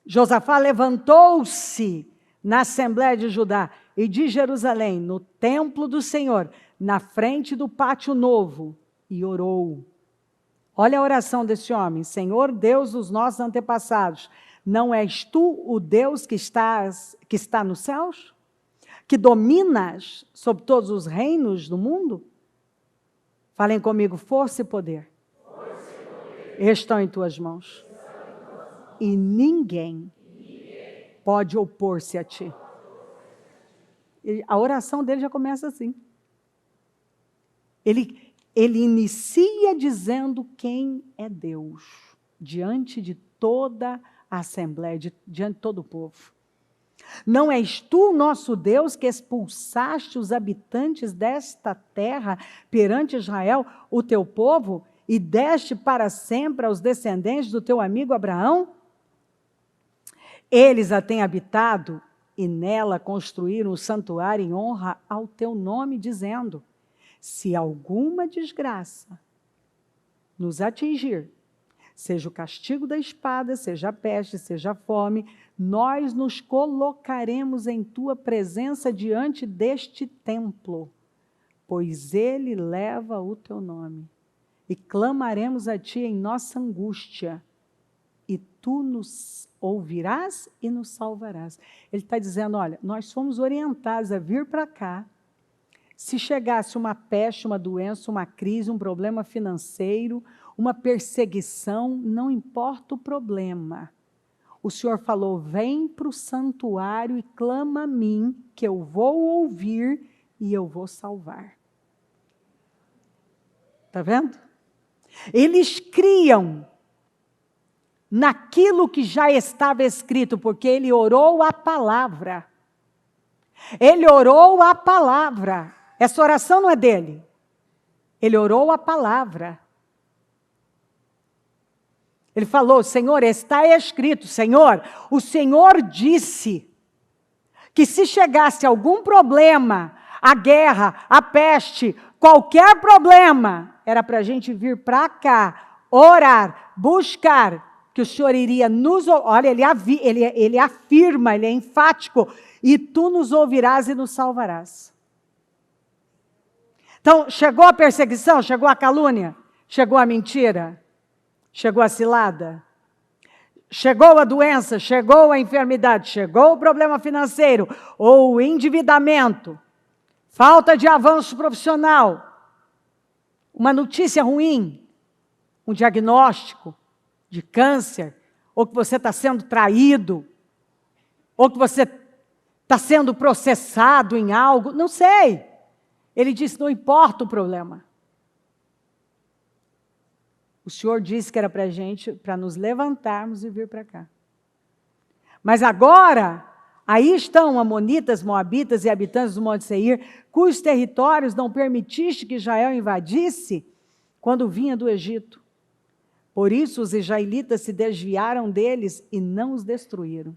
Josafá levantou-se na Assembleia de Judá e de Jerusalém, no templo do Senhor, na frente do pátio novo, e orou. Olha a oração desse homem. Senhor Deus dos nossos antepassados, não és tu o Deus que está nos céus? Que dominas sobre todos os reinos do mundo? Falem comigo, força e poder estão em tuas mãos. E ninguém pode opor-se a ti. E a oração dele já começa assim. Ele inicia dizendo quem é Deus, diante de toda a Assembleia, diante de todo o povo. Não és tu, nosso Deus, que expulsaste os habitantes desta terra perante Israel, o teu povo, e deste para sempre aos descendentes do teu amigo Abraão? Eles a têm habitado e nela construíram um santuário em honra ao teu nome, dizendo: se alguma desgraça nos atingir, seja o castigo da espada, seja a peste, seja a fome, nós nos colocaremos em tua presença diante deste templo, pois ele leva o teu nome. E clamaremos a ti em nossa angústia, e tu nos ouvirás e nos salvarás. Ele está dizendo, olha, nós fomos orientados a vir para cá. Se chegasse uma peste, uma doença, uma crise, um problema financeiro, uma perseguição, não importa o problema. O Senhor falou, vem para o santuário e clama a mim, que eu vou ouvir e eu vou salvar. Está vendo? Eles criam naquilo que já estava escrito, porque ele orou a palavra. Ele orou a palavra. Essa oração não é dele. Ele orou a palavra. Ele falou, Senhor, está escrito, Senhor, o Senhor disse que se chegasse algum problema, a guerra, a peste, qualquer problema, era para a gente vir para cá, orar, buscar, que o Senhor iria nos... Olha, ele afirma, ele é enfático, e tu nos ouvirás e nos salvarás. Então, chegou a perseguição, chegou a calúnia, chegou a mentira, chegou a cilada, chegou a doença, chegou a enfermidade, chegou o problema financeiro, ou o endividamento, falta de avanço profissional, uma notícia ruim, um diagnóstico de câncer, ou que você está sendo traído, ou que você está sendo processado em algo, não sei. Ele disse, não importa o problema. O Senhor disse que era para a gente, para nos levantarmos e vir para cá. Mas agora, aí estão amonitas, moabitas e habitantes do Monte Seir, cujos territórios não permitiste que Israel invadisse quando vinha do Egito. Por isso os israelitas se desviaram deles e não os destruíram.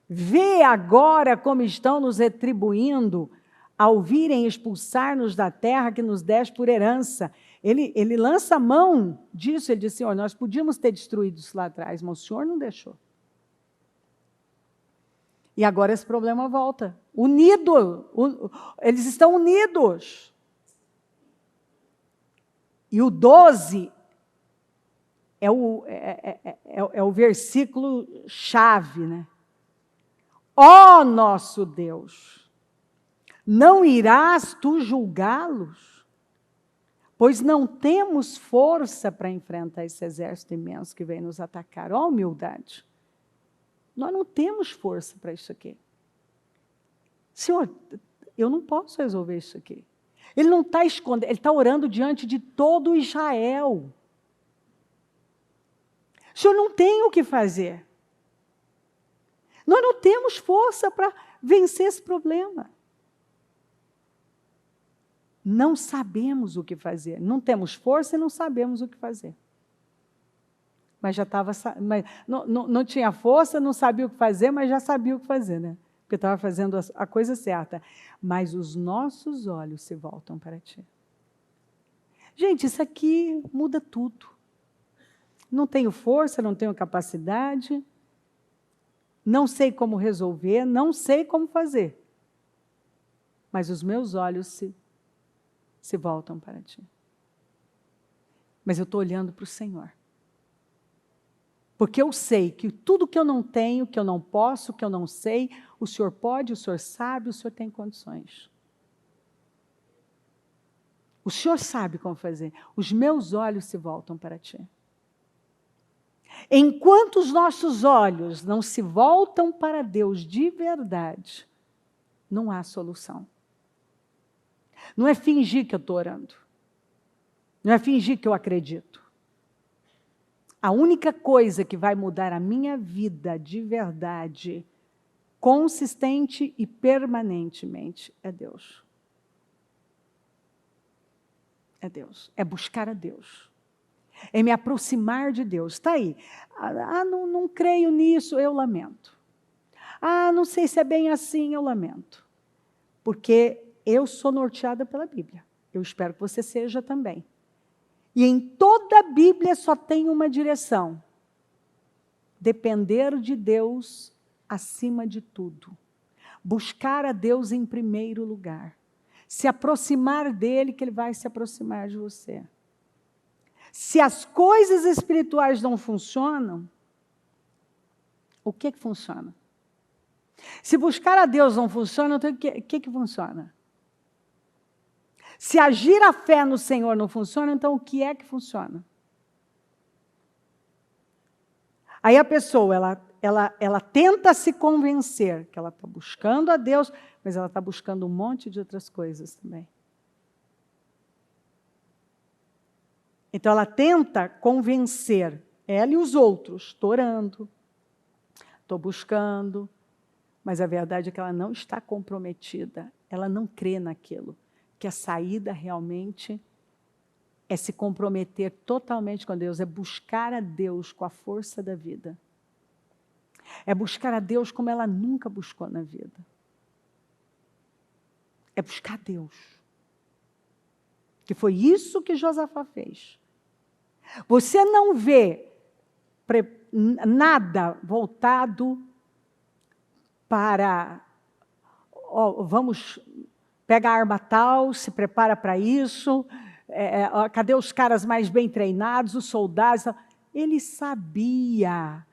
Vê agora como estão nos retribuindo ao virem expulsar-nos da terra que nos deste por herança. Ele lança a mão disso, ele disse, Senhor, nós podíamos ter destruído isso lá atrás, mas o Senhor não deixou. E agora esse problema volta. Eles estão unidos. E o 12 é o versículo chave, né? Ó nosso Deus, não irás tu julgá-los? Pois não temos força para enfrentar esse exército imenso que vem nos atacar. Ó humildade. Nós não temos força para isso aqui. Senhor, eu não posso resolver isso aqui. Ele não está escondendo, ele está orando diante de todo Israel. O Senhor não tem o que fazer. Nós não temos força para vencer esse problema. Não sabemos o que fazer. Não temos força e não sabemos o que fazer. Mas já estava, não tinha força, não sabia o que fazer, mas já sabia o que fazer, né? Porque estava fazendo a coisa certa. Mas os nossos olhos se voltam para ti. Gente, isso aqui muda tudo. Não tenho força, não tenho capacidade, não sei como resolver, não sei como fazer. Mas os meus olhos se voltam para ti. Mas eu estou olhando para o Senhor. Porque eu sei que tudo que eu não tenho, que eu não posso, que eu não sei, o Senhor pode, o Senhor sabe, o Senhor tem condições. O Senhor sabe como fazer. Os meus olhos se voltam para ti. Enquanto os nossos olhos não se voltam para Deus de verdade, não há solução. Não é fingir que eu estou orando. Não é fingir que eu acredito. A única coisa que vai mudar a minha vida de verdade, consistente e permanentemente, é Deus. É Deus. É buscar a Deus. É me aproximar de Deus. Está aí. Não creio nisso, eu lamento. Não sei se é bem assim, eu lamento. Porque eu sou norteada pela Bíblia. Eu espero que você seja também. E em toda a Bíblia só tem uma direção. Depender de Deus acima de tudo. Buscar a Deus em primeiro lugar. Se aproximar dEle, que Ele vai se aproximar de você. Se as coisas espirituais não funcionam, o que funciona? Se buscar a Deus não funciona, então o que funciona? Se agir a fé no Senhor não funciona, então o que é que funciona? Aí a pessoa, ela tenta se convencer que ela está buscando a Deus, mas ela está buscando um monte de outras coisas também. Então, ela tenta convencer ela e os outros. Estou orando, estou buscando, mas a verdade é que ela não está comprometida. Ela não crê naquilo. Que a saída realmente é se comprometer totalmente com Deus, é buscar a Deus com a força da vida. É buscar a Deus como ela nunca buscou na vida. É buscar Deus. Que foi isso que Josafá fez. Você não vê nada voltado para, vamos pegar a arma tal, se prepara para isso, cadê os caras mais bem treinados, os soldados? Ele sabia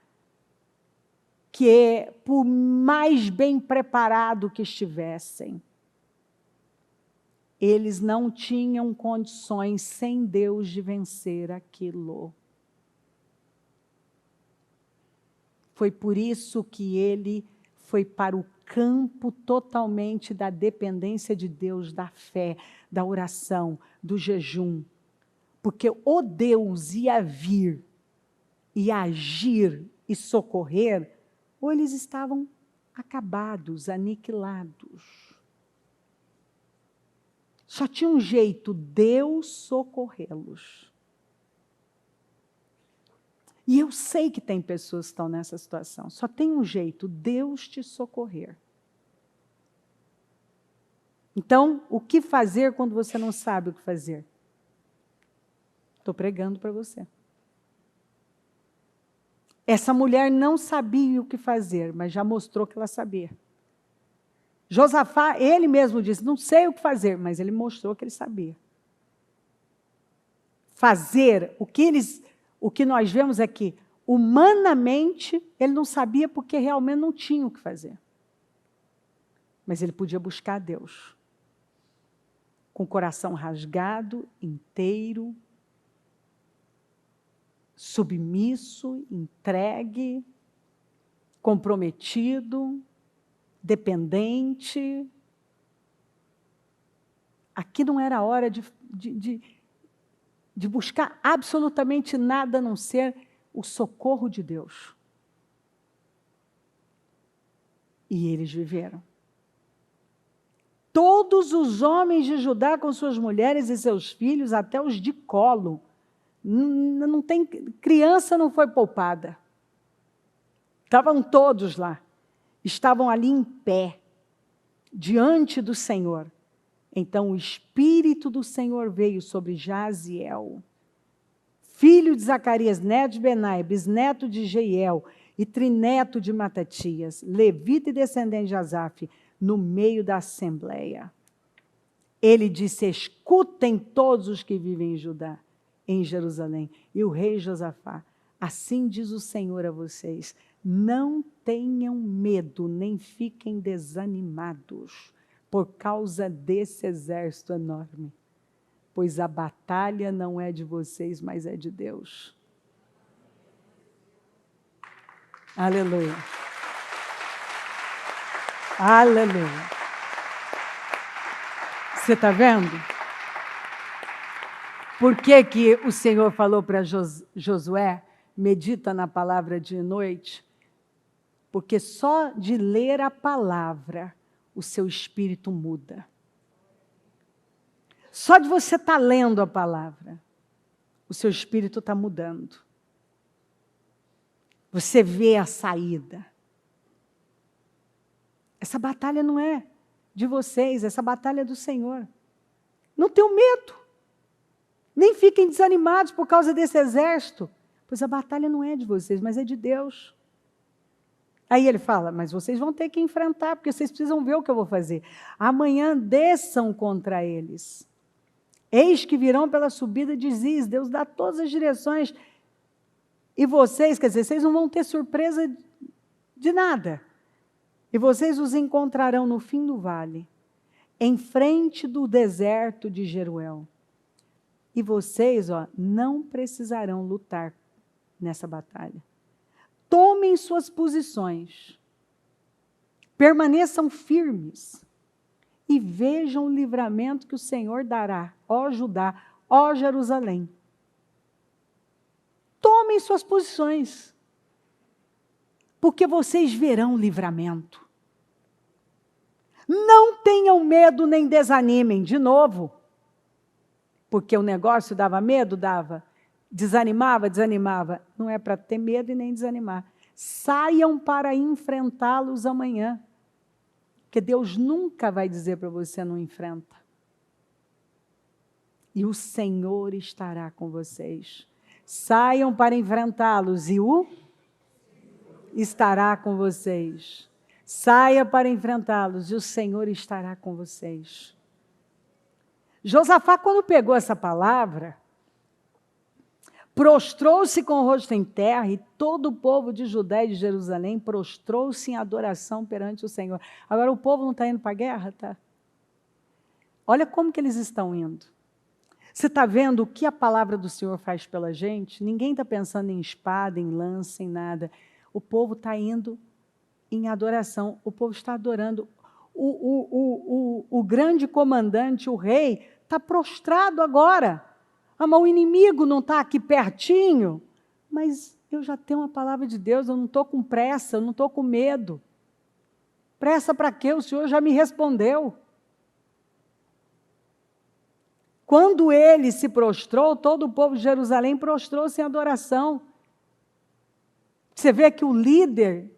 que, por mais bem preparado que estivessem, eles não tinham condições sem Deus de vencer aquilo. Foi por isso que ele foi para o campo totalmente da dependência de Deus, da fé, da oração, do jejum. Porque o Deus ia vir e agir e socorrer, ou eles estavam acabados, aniquilados. Só tinha um jeito, Deus socorrê-los. E eu sei que tem pessoas que estão nessa situação. Só tem um jeito, Deus te socorrer. Então, o que fazer quando você não sabe o que fazer? Estou pregando para você. Essa mulher não sabia o que fazer, mas já mostrou que ela sabia. Josafá, ele mesmo disse, não sei o que fazer, mas ele mostrou que ele sabia. Fazer, o que nós vemos aqui, humanamente, ele não sabia porque realmente não tinha o que fazer. Mas ele podia buscar Deus. Com o coração rasgado, inteiro, submisso, entregue, comprometido, dependente. Aqui não era hora de buscar absolutamente nada a não ser o socorro de Deus. E eles viveram. Todos os homens de Judá com suas mulheres e seus filhos, até os de colo. Não tem, criança não foi poupada. Estavam todos lá. Estavam ali em pé, diante do Senhor. Então o Espírito do Senhor veio sobre Jaziel, filho de Zacarias, neto de Benai, bisneto de Jeiel e trineto de Matatias, levita e descendente de Asaf, no meio da assembleia. Ele disse, escutem todos os que vivem em Judá, em Jerusalém. E o rei Josafá, assim diz o Senhor a vocês, não tenham medo, nem fiquem desanimados, por causa desse exército enorme, pois a batalha não é de vocês, mas é de Deus. Aleluia. Aleluia. Você está vendo? Por que o Senhor falou para Josué, medita na palavra de noite? Porque só de ler a palavra, o seu espírito muda. Só de você estar lendo a palavra, o seu espírito está mudando. Você vê a saída. Essa batalha não é de vocês, essa batalha é do Senhor. Não tenham medo. Nem fiquem desanimados por causa desse exército, pois a batalha não é de vocês, mas é de Deus. Aí ele fala, mas vocês vão ter que enfrentar, porque vocês precisam ver o que eu vou fazer. Amanhã desçam contra eles. Eis que virão pela subida de Ziz, Deus dá todas as direções. E vocês, quer dizer, vocês não vão ter surpresa de nada. E vocês os encontrarão no fim do vale, em frente do deserto de Jeruel. E vocês, não precisarão lutar nessa batalha. Tomem suas posições, permaneçam firmes e vejam o livramento que o Senhor dará, ó Judá, ó Jerusalém. Tomem suas posições, porque vocês verão o livramento. Não tenham medo nem desanimem, de novo, porque o negócio dava medo, dava. Desanimava. Não é para ter medo e nem desanimar. Saiam para enfrentá-los amanhã. Porque Deus nunca vai dizer para você não enfrenta. E o Senhor estará com vocês. Saiam para enfrentá-los e o estará com vocês. Saia para enfrentá-los e o Senhor estará com vocês. Josafá, quando pegou essa palavra, prostrou-se com o rosto em terra, e todo o povo de Judá e de Jerusalém prostrou-se em adoração perante o Senhor. Agora, o povo não está indo para a guerra, tá? Olha como que eles estão indo. Você está vendo o que a palavra do Senhor faz pela gente? Ninguém está pensando em espada, em lança, em nada. O povo está indo em adoração. O povo está adorando. O grande comandante, o rei, está prostrado agora. Mas o inimigo não está aqui pertinho. Mas eu já tenho uma palavra de Deus, eu não estou com pressa, eu não estou com medo. Pressa para quê? O Senhor já me respondeu. Quando ele se prostrou, todo o povo de Jerusalém prostrou-se em adoração. Você vê que o líder,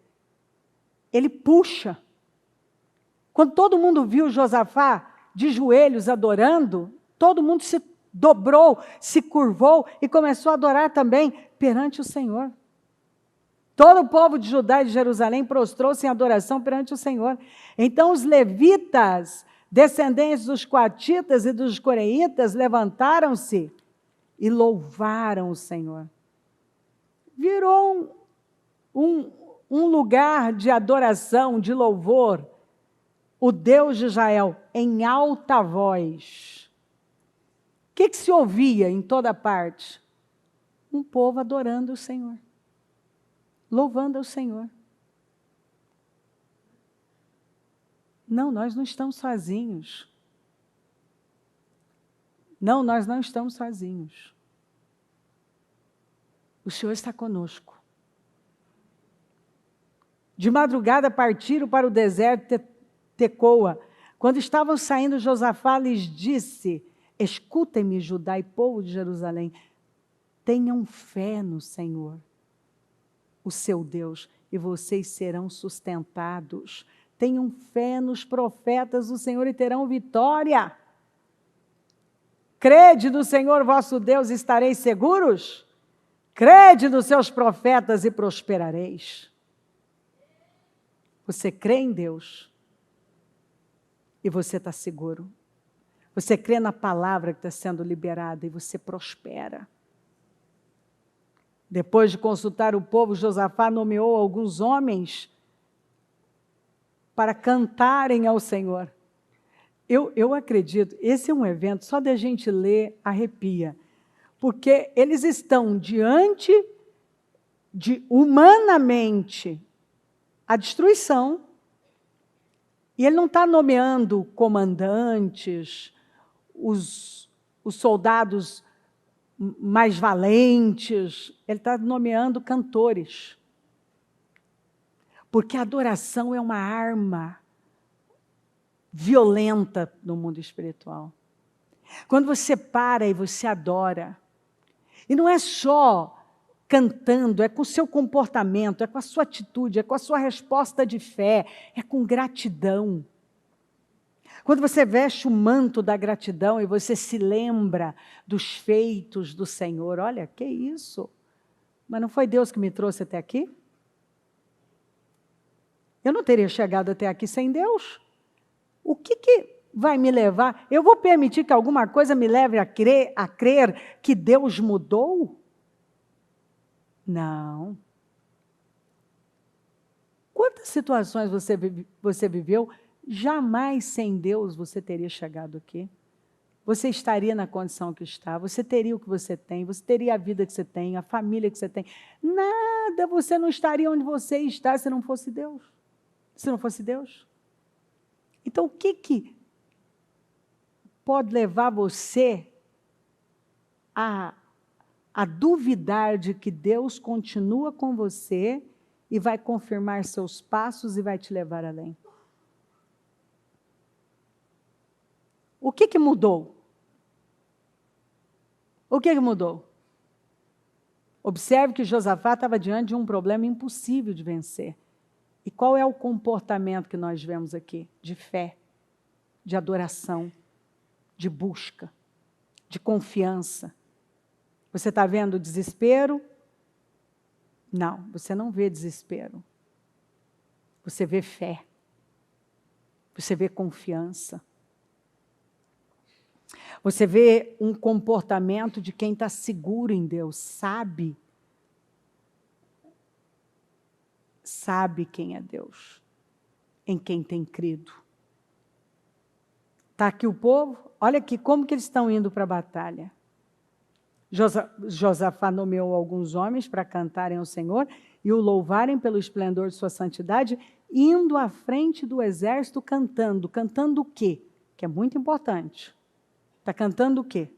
ele puxa. Quando todo mundo viu Josafá de joelhos adorando, todo mundo se dobrou, se curvou e começou a adorar também perante o Senhor. Todo o povo de Judá e de Jerusalém prostrou-se em adoração perante o Senhor. Então os levitas, descendentes dos coatitas e dos coreitas, levantaram-se e louvaram o Senhor. Virou um lugar de adoração, de louvor, o Deus de Israel, em alta voz. O que se ouvia em toda parte? Um povo adorando o Senhor, louvando ao Senhor. Não, nós não estamos sozinhos. Não, nós não estamos sozinhos. O Senhor está conosco. De madrugada partiram para o deserto de Tecoa. Quando estavam saindo, Josafá lhes disse: escutem-me, Judá e povo de Jerusalém, tenham fé no Senhor, o seu Deus, e vocês serão sustentados. Tenham fé nos profetas do Senhor e terão vitória. Crede no Senhor vosso Deus e estareis seguros? Crede nos seus profetas e prosperareis. Você crê em Deus e você está seguro. Você crê na palavra que está sendo liberada e você prospera. Depois de consultar o povo, Josafá nomeou alguns homens para cantarem ao Senhor. Eu acredito, esse é um evento, só da gente ler, arrepia. Porque eles estão diante de, humanamente, a destruição. E ele não está nomeando comandantes, os soldados mais valentes, ele está nomeando cantores. Porque a adoração é uma arma violenta no mundo espiritual. Quando você para e você adora, e não é só cantando, é com o seu comportamento, é com a sua atitude, é com a sua resposta de fé, é com gratidão. Quando você veste o manto da gratidão e você se lembra dos feitos do Senhor, olha, que isso? Mas não foi Deus que me trouxe até aqui? Eu não teria chegado até aqui sem Deus. O que vai me levar? Eu vou permitir que alguma coisa me leve a crer que Deus mudou? Não. Quantas situações você viveu? Jamais sem Deus você teria chegado aqui. Você estaria na condição que está, você teria o que você tem, você teria a vida que você tem, a família que você tem. Nada, você não estaria onde você está se não fosse Deus. Se não fosse Deus. Então, o que pode levar você a duvidar de que Deus continua com você e vai confirmar seus passos e vai te levar além? O que mudou? O que mudou? Observe que Josafá estava diante de um problema impossível de vencer. E qual é o comportamento que nós vemos aqui? De fé, de adoração, de busca, de confiança. Você está vendo desespero? Não, você não vê desespero. Você vê fé. Você vê confiança. Você vê um comportamento de quem está seguro em Deus, sabe quem é Deus, em quem tem crido. Está aqui o povo, olha aqui como que eles estão indo para a batalha. Josafá nomeou alguns homens para cantarem ao Senhor e o louvarem pelo esplendor de sua santidade, indo à frente do exército cantando. Cantando o quê? Que é muito importante. Está cantando o quê?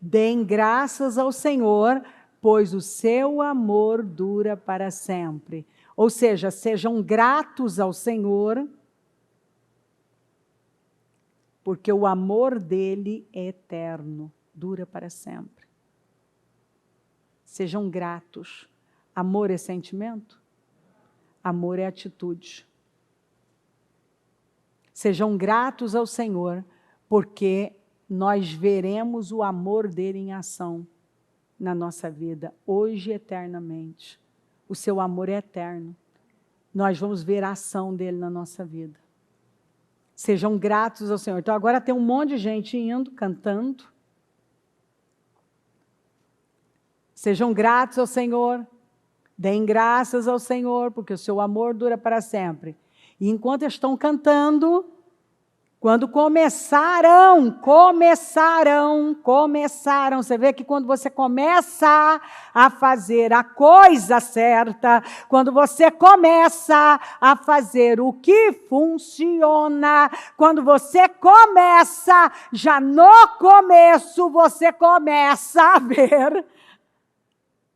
Deem graças ao Senhor, pois o seu amor dura para sempre. Ou seja, sejam gratos ao Senhor, porque o amor dele é eterno, dura para sempre. Sejam gratos. Amor é sentimento? Amor é atitude. Sejam gratos ao Senhor, porque nós veremos o amor dele em ação na nossa vida, hoje e eternamente. O seu amor é eterno. Nós vamos ver a ação dele na nossa vida. Sejam gratos ao Senhor. Então agora tem um monte de gente indo, cantando. Sejam gratos ao Senhor. Deem graças ao Senhor, porque o seu amor dura para sempre. E enquanto estão cantando, quando começaram, você vê que quando você começa a fazer a coisa certa, quando você começa a fazer o que funciona, quando você começa, já no começo, você começa a ver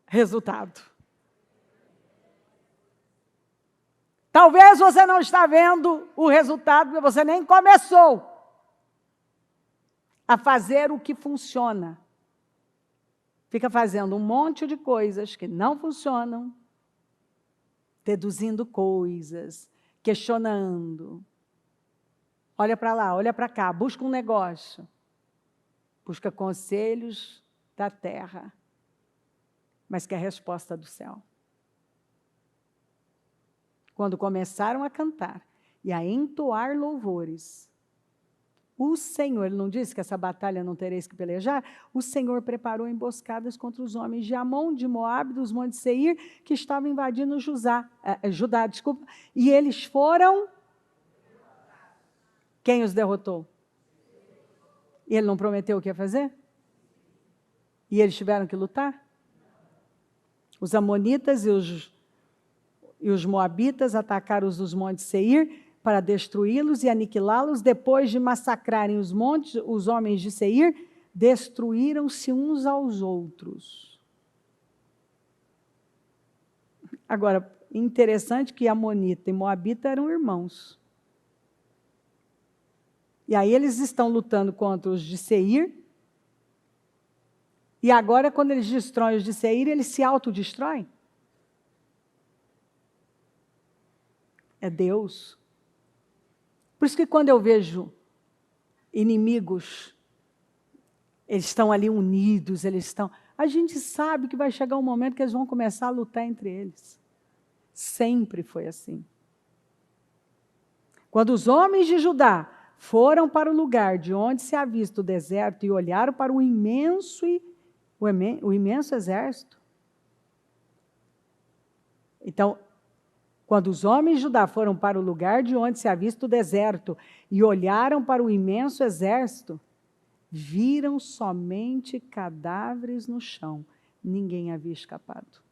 resultado. Talvez você não está vendo o resultado, porque você nem começou a fazer o que funciona. Fica fazendo um monte de coisas que não funcionam, deduzindo coisas, questionando. Olha para lá, olha para cá, busca um negócio. Busca conselhos da terra, mas quer resposta do céu. Quando começaram a cantar e a entoar louvores, o Senhor, ele não disse que essa batalha não tereis que pelejar? O Senhor preparou emboscadas contra os homens de Amon, de Moabe, dos montes de Seir, que estavam invadindo Judá, e eles foram... Quem os derrotou? E ele não prometeu o que ia fazer? E eles tiveram que lutar? Os amonitas e os moabitas atacaram os dos montes Seir para destruí-los e aniquilá-los. Depois de massacrarem os homens de Seir, destruíram-se uns aos outros. Agora, interessante que amonita e moabita eram irmãos. E aí eles estão lutando contra os de Seir. E agora, quando eles destroem os de Seir, eles se autodestroem. É Deus. Por isso que quando eu vejo inimigos, eles estão ali unidos, a gente sabe que vai chegar um momento que eles vão começar a lutar entre eles. Sempre foi assim. Quando os homens de Judá foram para o lugar de onde se avista o deserto e olharam para o imenso exército. Então, quando os homens de Judá foram para o lugar de onde se avista o deserto e olharam para o imenso exército, viram somente cadáveres no chão. Ninguém havia escapado.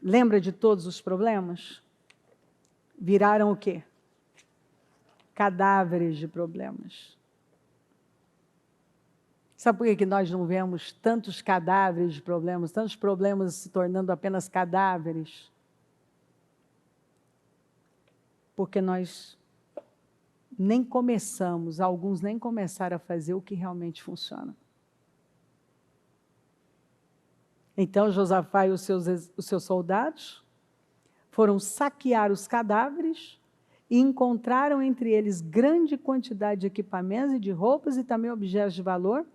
Lembra de todos os problemas? Viraram o quê? Cadáveres de problemas. Sabe por que nós não vemos tantos cadáveres de problemas, tantos problemas se tornando apenas cadáveres? Porque nós nem começamos, alguns nem começaram a fazer o que realmente funciona. Então Josafá e os seus soldados foram saquear os cadáveres e encontraram entre eles grande quantidade de equipamentos e de roupas e também objetos de valor.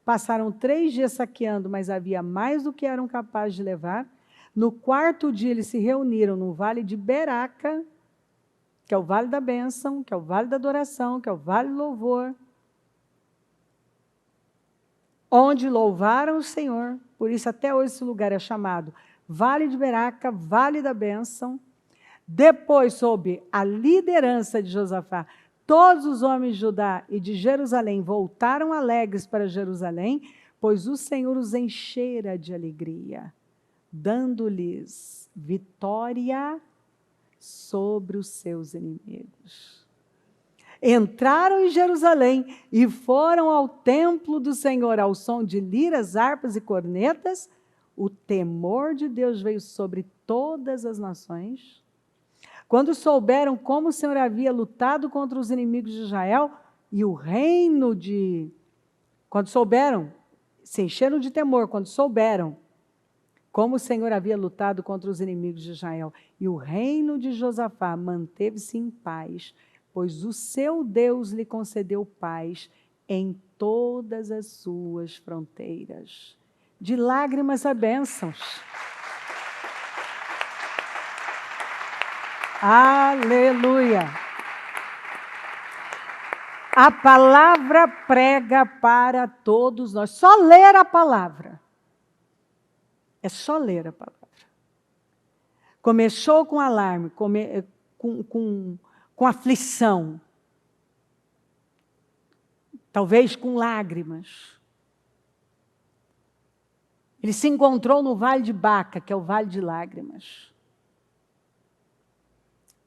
Passaram 3 dias saqueando, mas havia mais do que eram capazes de levar. No 4º dia eles se reuniram no vale de Beraca, que é o vale da bênção, que é o vale da adoração, que é o vale do louvor. onde louvaram o Senhor. Por isso até hoje esse lugar é chamado Vale de Beraca, Vale da Bênção. Depois, sob a liderança de Josafá, todos os homens de Judá e de Jerusalém voltaram alegres para Jerusalém, pois o Senhor os enchera de alegria, dando-lhes vitória sobre os seus inimigos. Entraram em Jerusalém e foram ao templo do Senhor ao som de liras, harpas e cornetas. O temor de Deus veio sobre todas as nações. Quando souberam como o Senhor havia lutado contra os inimigos de Israel e o reino de... Quando souberam, se encheram de temor, quando souberam como o Senhor havia lutado contra os inimigos de Israel e o reino de Josafá manteve-se em paz, pois o seu Deus lhe concedeu paz em todas as suas fronteiras. De lágrimas a bênçãos. Aleluia! A palavra prega para todos nós. Só ler a palavra. É só ler a palavra. Começou com alarme, com aflição. Talvez com lágrimas. Ele se encontrou no Vale de Baca, que é o Vale de Lágrimas.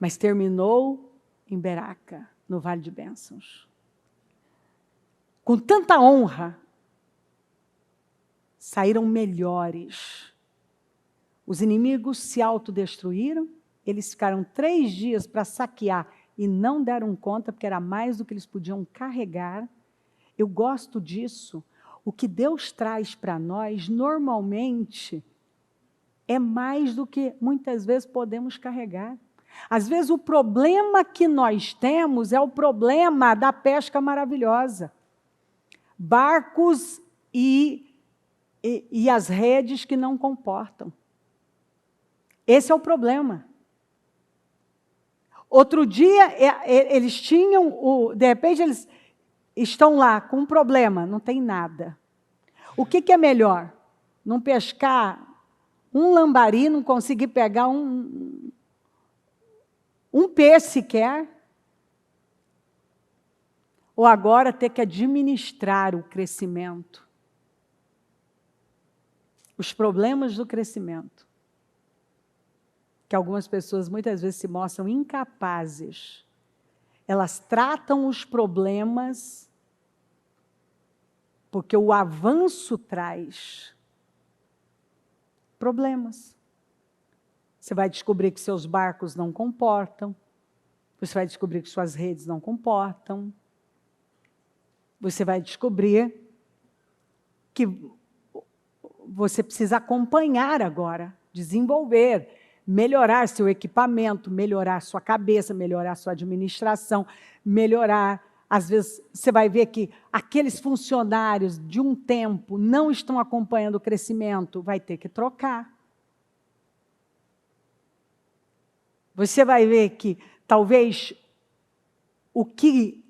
Mas terminou em Beraca, no Vale de Bênçãos. Com tanta honra, saíram melhores. Os inimigos se autodestruíram, eles ficaram 3 dias para saquear e não deram conta, porque era mais do que eles podiam carregar. Eu gosto disso. O que Deus traz para nós, normalmente, é mais do que muitas vezes podemos carregar. Às vezes o problema que nós temos é o problema da pesca maravilhosa. Barcos e as redes que não comportam. Esse é o problema. Outro dia, eles tinham, de repente eles estão lá com um problema, não tem nada. O que é melhor? Não pescar um lambari, não conseguir pegar um peixe sequer? Ou agora ter que administrar o crescimento? Os problemas do crescimento. Que algumas pessoas muitas vezes se mostram incapazes. Elas tratam os problemas porque o avanço traz problemas. Você vai descobrir que seus barcos não comportam. Você vai descobrir que suas redes não comportam. Você vai descobrir que você precisa acompanhar agora, desenvolver, melhorar seu equipamento, melhorar sua cabeça, melhorar sua administração, melhorar. Às vezes, você vai ver que aqueles funcionários de um tempo não estão acompanhando o crescimento, vai ter que trocar. Você vai ver que talvez o que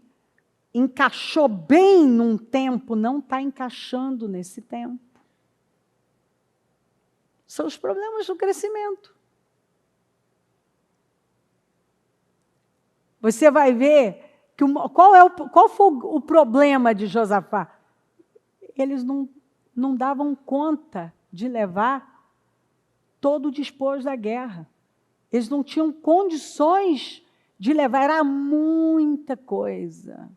encaixou bem num tempo não está encaixando nesse tempo. São os problemas do crescimento. Você vai ver que qual foi o problema de Josafá? Eles não davam conta de levar todo o despojo da guerra. Eles não tinham condições de levar, era muita coisa.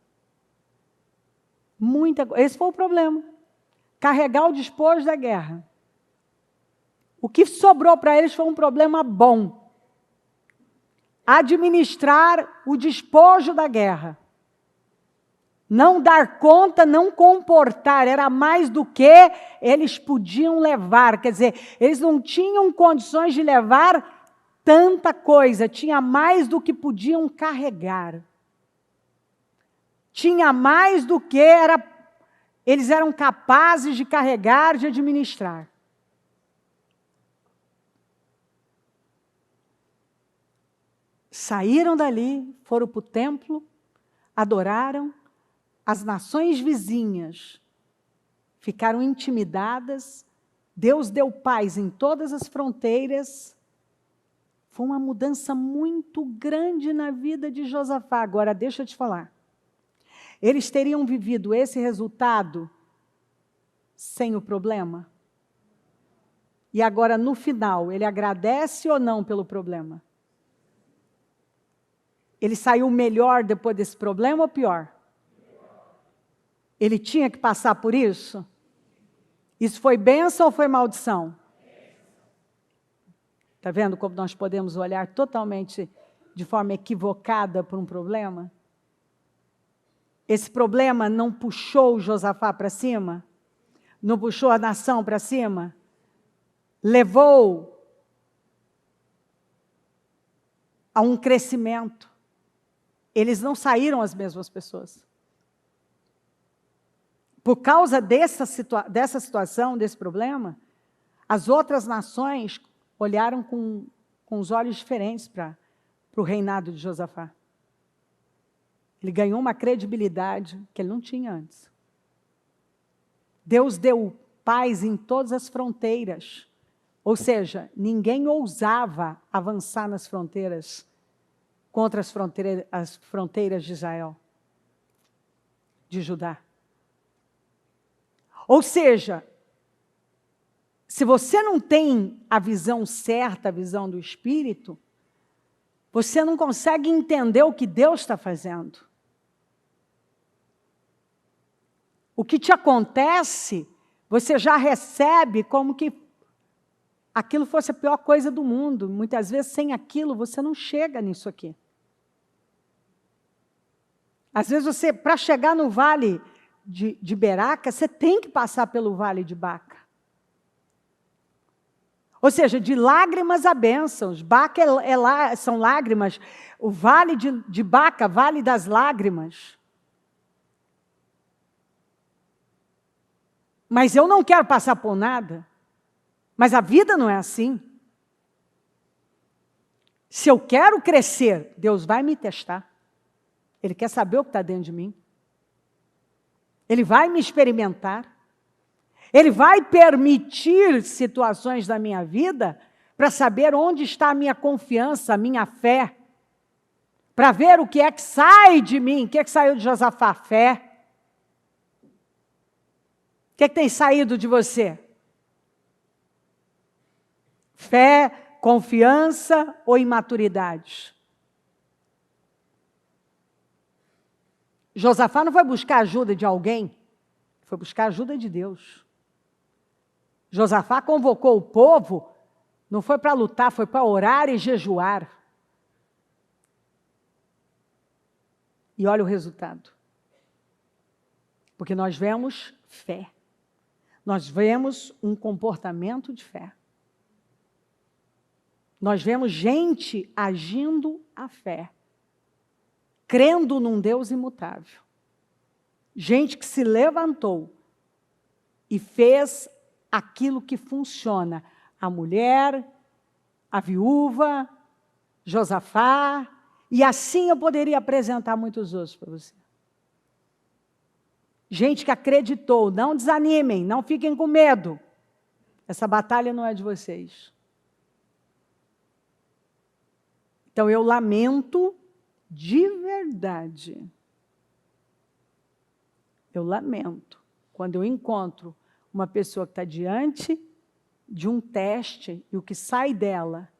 Muita coisa. Esse foi o problema. Carregar o despojo da guerra. O que sobrou para eles foi um problema bom. Administrar o despojo da guerra. Não dar conta, não comportar, era mais do que eles podiam levar. Quer dizer, eles não tinham condições de levar tanta coisa, tinha mais do que podiam carregar. Tinha mais do que eles eram capazes de carregar, de administrar. Saíram dali, foram para o templo, adoraram. As nações vizinhas ficaram intimidadas. Deus deu paz em todas as fronteiras. Foi uma mudança muito grande na vida de Josafá. Agora, deixa eu te falar. Eles teriam vivido esse resultado sem o problema? E agora, no final, ele agradece ou não pelo problema? Ele saiu melhor depois desse problema ou pior? Ele tinha que passar por isso? Isso foi bênção ou foi maldição? Está vendo como nós podemos olhar totalmente de forma equivocada para um problema? Esse problema não puxou Josafá para cima? Não puxou a nação para cima? Levou a um crescimento. Eles não saíram as mesmas pessoas. Por causa dessa situação, desse problema, as outras nações olharam com os olhos diferentes para o reinado de Josafá. Ele ganhou uma credibilidade que ele não tinha antes. Deus deu paz em todas as fronteiras. Ou seja, ninguém ousava avançar nas fronteiras, contra as fronteiras de Israel, de Judá. Ou seja, se você não tem a visão certa, a visão do Espírito, você não consegue entender o que Deus está fazendo. O que te acontece, você já recebe como que aquilo fosse a pior coisa do mundo. Muitas vezes, sem aquilo, você não chega nisso aqui. Às vezes, você, para chegar no vale de Beraca, você tem que passar pelo vale de Baca. Ou seja, de lágrimas a bênçãos. Baca são lágrimas. O vale de Baca, vale das lágrimas. Mas eu não quero passar por nada. Mas a vida não é assim. Se eu quero crescer, Deus vai me testar. Ele quer saber o que está dentro de mim. Ele vai me experimentar. Ele vai permitir situações da minha vida para saber onde está a minha confiança, a minha fé. Para ver o que é que sai de mim. O que é que saiu de Josafá? Fé. O que é que tem saído de você? Fé, confiança ou imaturidade? Josafá não foi buscar ajuda de alguém, foi buscar ajuda de Deus. Josafá convocou o povo, não foi para lutar, foi para orar e jejuar. E olha o resultado. Porque nós vemos fé. Nós vemos um comportamento de fé. Nós vemos gente agindo a fé, crendo num Deus imutável. Gente que se levantou e fez aquilo que funciona. A mulher, a viúva, Josafá, e assim eu poderia apresentar muitos outros para você. Gente que acreditou, não desanimem, não fiquem com medo. Essa batalha não é de vocês. Então eu lamento de verdade. Eu lamento quando eu encontro uma pessoa que está diante de um teste e o que sai dela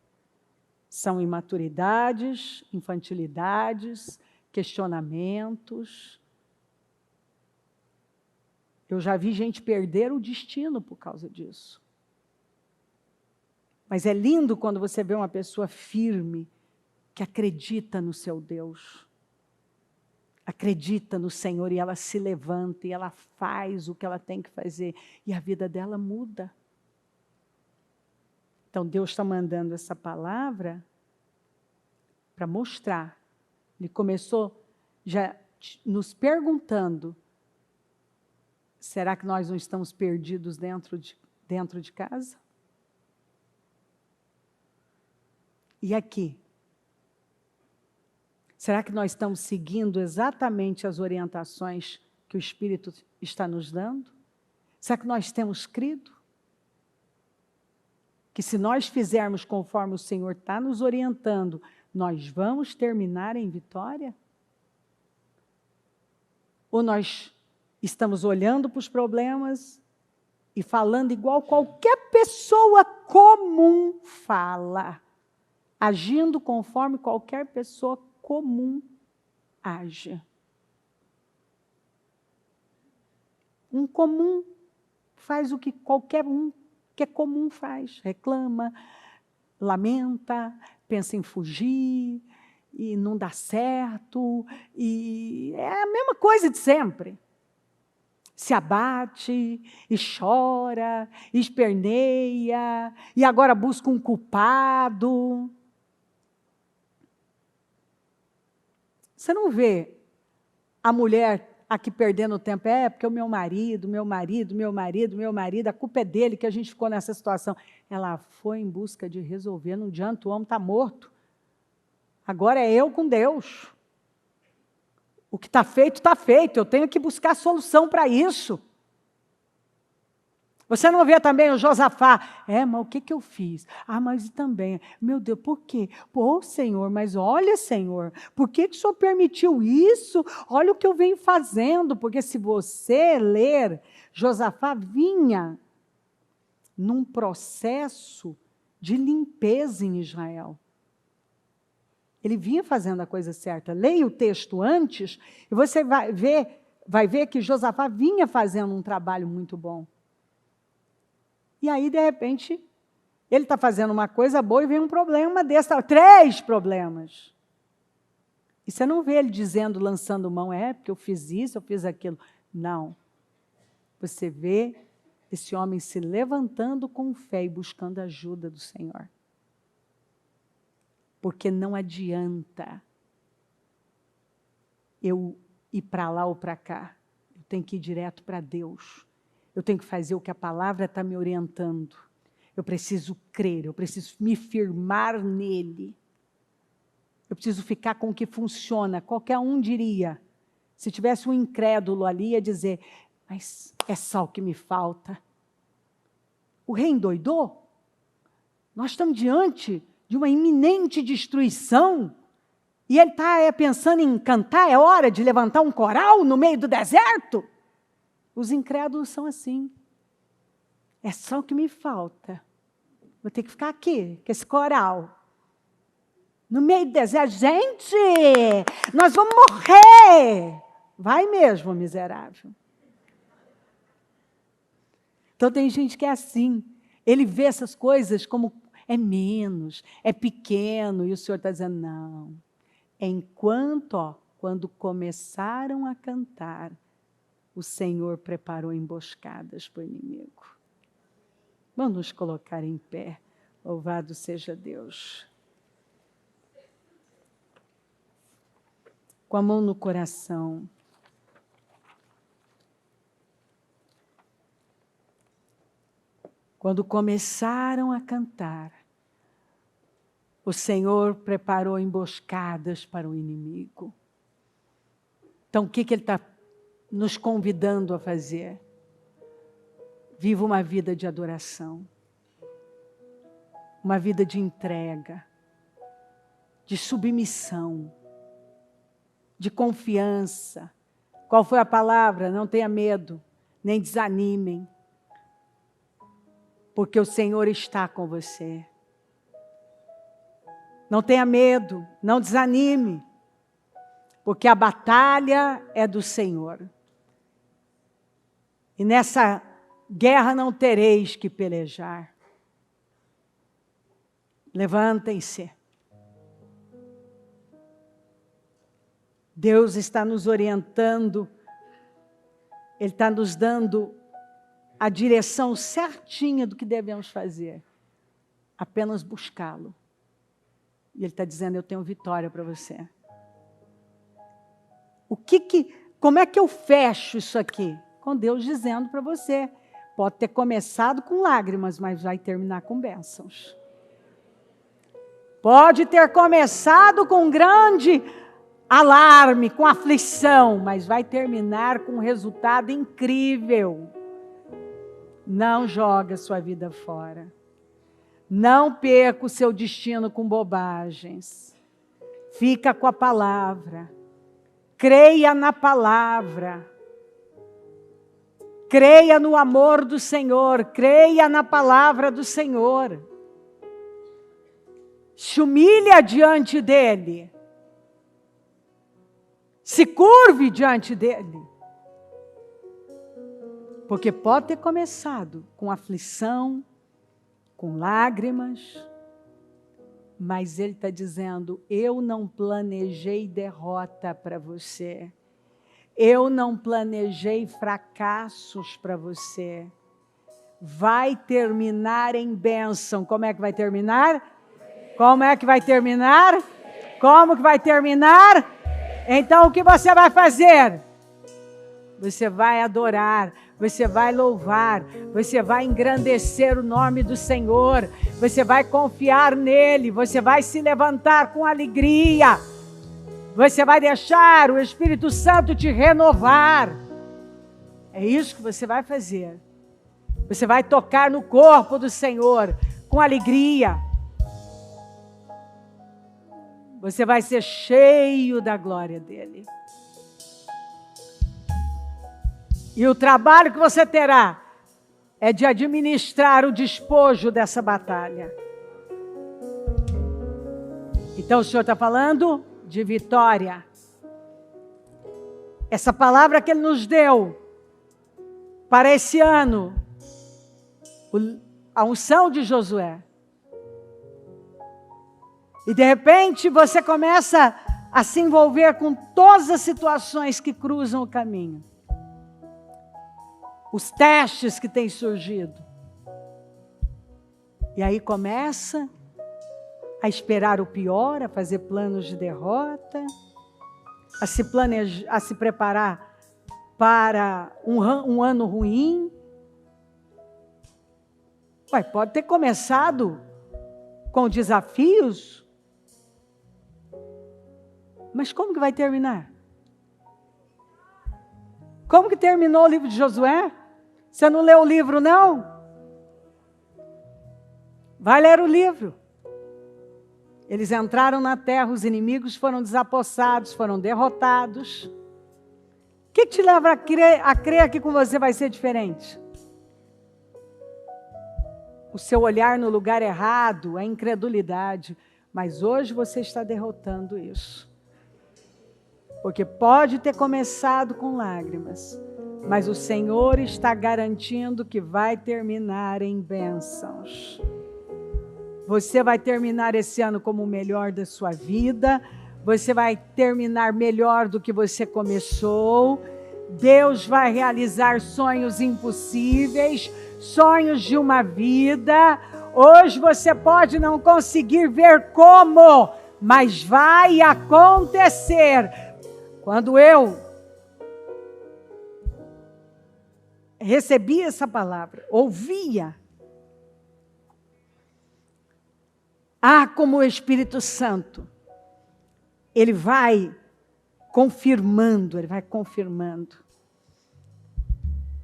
são imaturidades, infantilidades, questionamentos. Eu já vi gente perder o destino por causa disso. Mas é lindo quando você vê uma pessoa firme, que acredita no seu Deus. Acredita no Senhor e ela se levanta e ela faz o que ela tem que fazer. E a vida dela muda. Então Deus está mandando essa palavra para mostrar. Ele começou já nos perguntando, será que nós não estamos perdidos dentro de casa? E aqui? Será que nós estamos seguindo exatamente as orientações que o Espírito está nos dando? Será que nós temos crido? Que se nós fizermos conforme o Senhor está nos orientando, nós vamos terminar em vitória? Ou nós estamos olhando para os problemas e falando igual qualquer pessoa comum fala, agindo conforme qualquer pessoa comum age? Um comum faz o que qualquer um que é comum faz, reclama, lamenta, pensa em fugir, e não dá certo, e é a mesma coisa de sempre. Se abate, e chora, e esperneia, e agora busca um culpado. Você não vê a mulher aqui perdendo tempo, porque o meu marido, a culpa é dele que a gente ficou nessa situação. Ela foi em busca de resolver, não adianta, o homem está morto. Agora é eu com Deus. O que está feito, eu tenho que buscar solução para isso. Você não vê também o Josafá? Mas o que eu fiz? Mas também, meu Deus, por quê? Pô, Senhor, mas olha, Senhor, por que o Senhor permitiu isso? Olha o que eu venho fazendo, porque se você ler, Josafá vinha num processo de limpeza em Israel. Ele vinha fazendo a coisa certa. Leia o texto antes e você vai ver que Josafá vinha fazendo um trabalho muito bom. E aí, de repente, ele está fazendo uma coisa boa e vem um problema desse, 3 problemas. E você não vê ele dizendo, lançando mão, porque eu fiz isso, eu fiz aquilo. Não. Você vê esse homem se levantando com fé e buscando a ajuda do Senhor. Porque não adianta eu ir para lá ou para cá. Eu tenho que ir direto para Deus. Eu tenho que fazer o que a palavra está me orientando. Eu preciso crer, eu preciso me firmar nele. Eu preciso ficar com o que funciona. Qualquer um diria, se tivesse um incrédulo ali, ia dizer, mas é só o que me falta. O rei endoidou? Nós estamos diante de uma iminente destruição e ele está pensando em cantar, é hora de levantar um coral no meio do deserto? Os incrédulos são assim. É só o que me falta. Vou ter que ficar aqui, com esse coral. No meio do deserto. Gente, nós vamos morrer. Vai mesmo, miserável. Então tem gente que é assim. Ele vê essas coisas como é menos, é pequeno. E o Senhor está dizendo, não. Enquanto, quando começaram a cantar, o Senhor preparou emboscadas para o inimigo. Vamos nos colocar em pé. Louvado seja Deus. Com a mão no coração. Quando começaram a cantar, o Senhor preparou emboscadas para o inimigo. Então, o que Ele está nos convidando a fazer? Viva uma vida de adoração, uma vida de entrega, de submissão, de confiança. Qual foi a palavra? Não tenha medo, nem desanimem, porque o Senhor está com você. Não tenha medo, não desanime, porque a batalha é do Senhor. E nessa guerra não tereis que pelejar. Levantem-se. Deus está nos orientando, Ele está nos dando a direção certinha do que devemos fazer. Apenas buscá-lo. E Ele está dizendo, eu tenho vitória para você. Como é que eu fecho isso aqui? Com Deus dizendo para você. Pode ter começado com lágrimas, mas vai terminar com bênçãos. Pode ter começado com grande alarme, com aflição, mas vai terminar com um resultado incrível. Não joga sua vida fora. Não perca o seu destino com bobagens. Fica com a palavra. Creia na palavra. Creia no amor do Senhor. Creia na palavra do Senhor. Se humilha diante dele. Se curve diante dele. Porque pode ter começado com aflição, com lágrimas, mas ele está dizendo, eu não planejei derrota para você. Eu não planejei fracassos para você. Vai terminar em bênção. Como é que vai terminar? Como é que vai terminar? Como que vai terminar? Então o que você vai fazer? Você vai adorar, você vai louvar, você vai engrandecer o nome do Senhor, você vai confiar nele, você vai se levantar com alegria, você vai deixar o Espírito Santo te renovar. É isso que você vai fazer. Você vai tocar no corpo do Senhor com alegria. Você vai ser cheio da glória dele. E o trabalho que você terá é de administrar o despojo dessa batalha. Então o Senhor está falando de vitória. Essa palavra que Ele nos deu para esse ano, a unção de Josué. E de repente você começa a se envolver com todas as situações que cruzam o caminho. Os testes que têm surgido. E aí começa a esperar o pior, a fazer planos de derrota, a se planejar, a se preparar para um ano ruim. Pode ter começado com desafios, mas como que vai terminar? Como que terminou o livro de Josué? Você não leu o livro, não? Vai ler o livro. Eles entraram na terra, os inimigos foram desapossados, foram derrotados. O que te leva a crer que com você vai ser diferente? O seu olhar no lugar errado, a incredulidade. Mas hoje você está derrotando isso. Porque pode ter começado com lágrimas, mas o Senhor está garantindo que vai terminar em bênçãos. Você vai terminar esse ano como o melhor da sua vida. Você vai terminar melhor do que você começou. Deus vai realizar sonhos impossíveis, sonhos de uma vida. Hoje você pode não conseguir ver como, mas vai acontecer. Quando eu recebi essa palavra, ouvia, como o Espírito Santo, ele vai confirmando.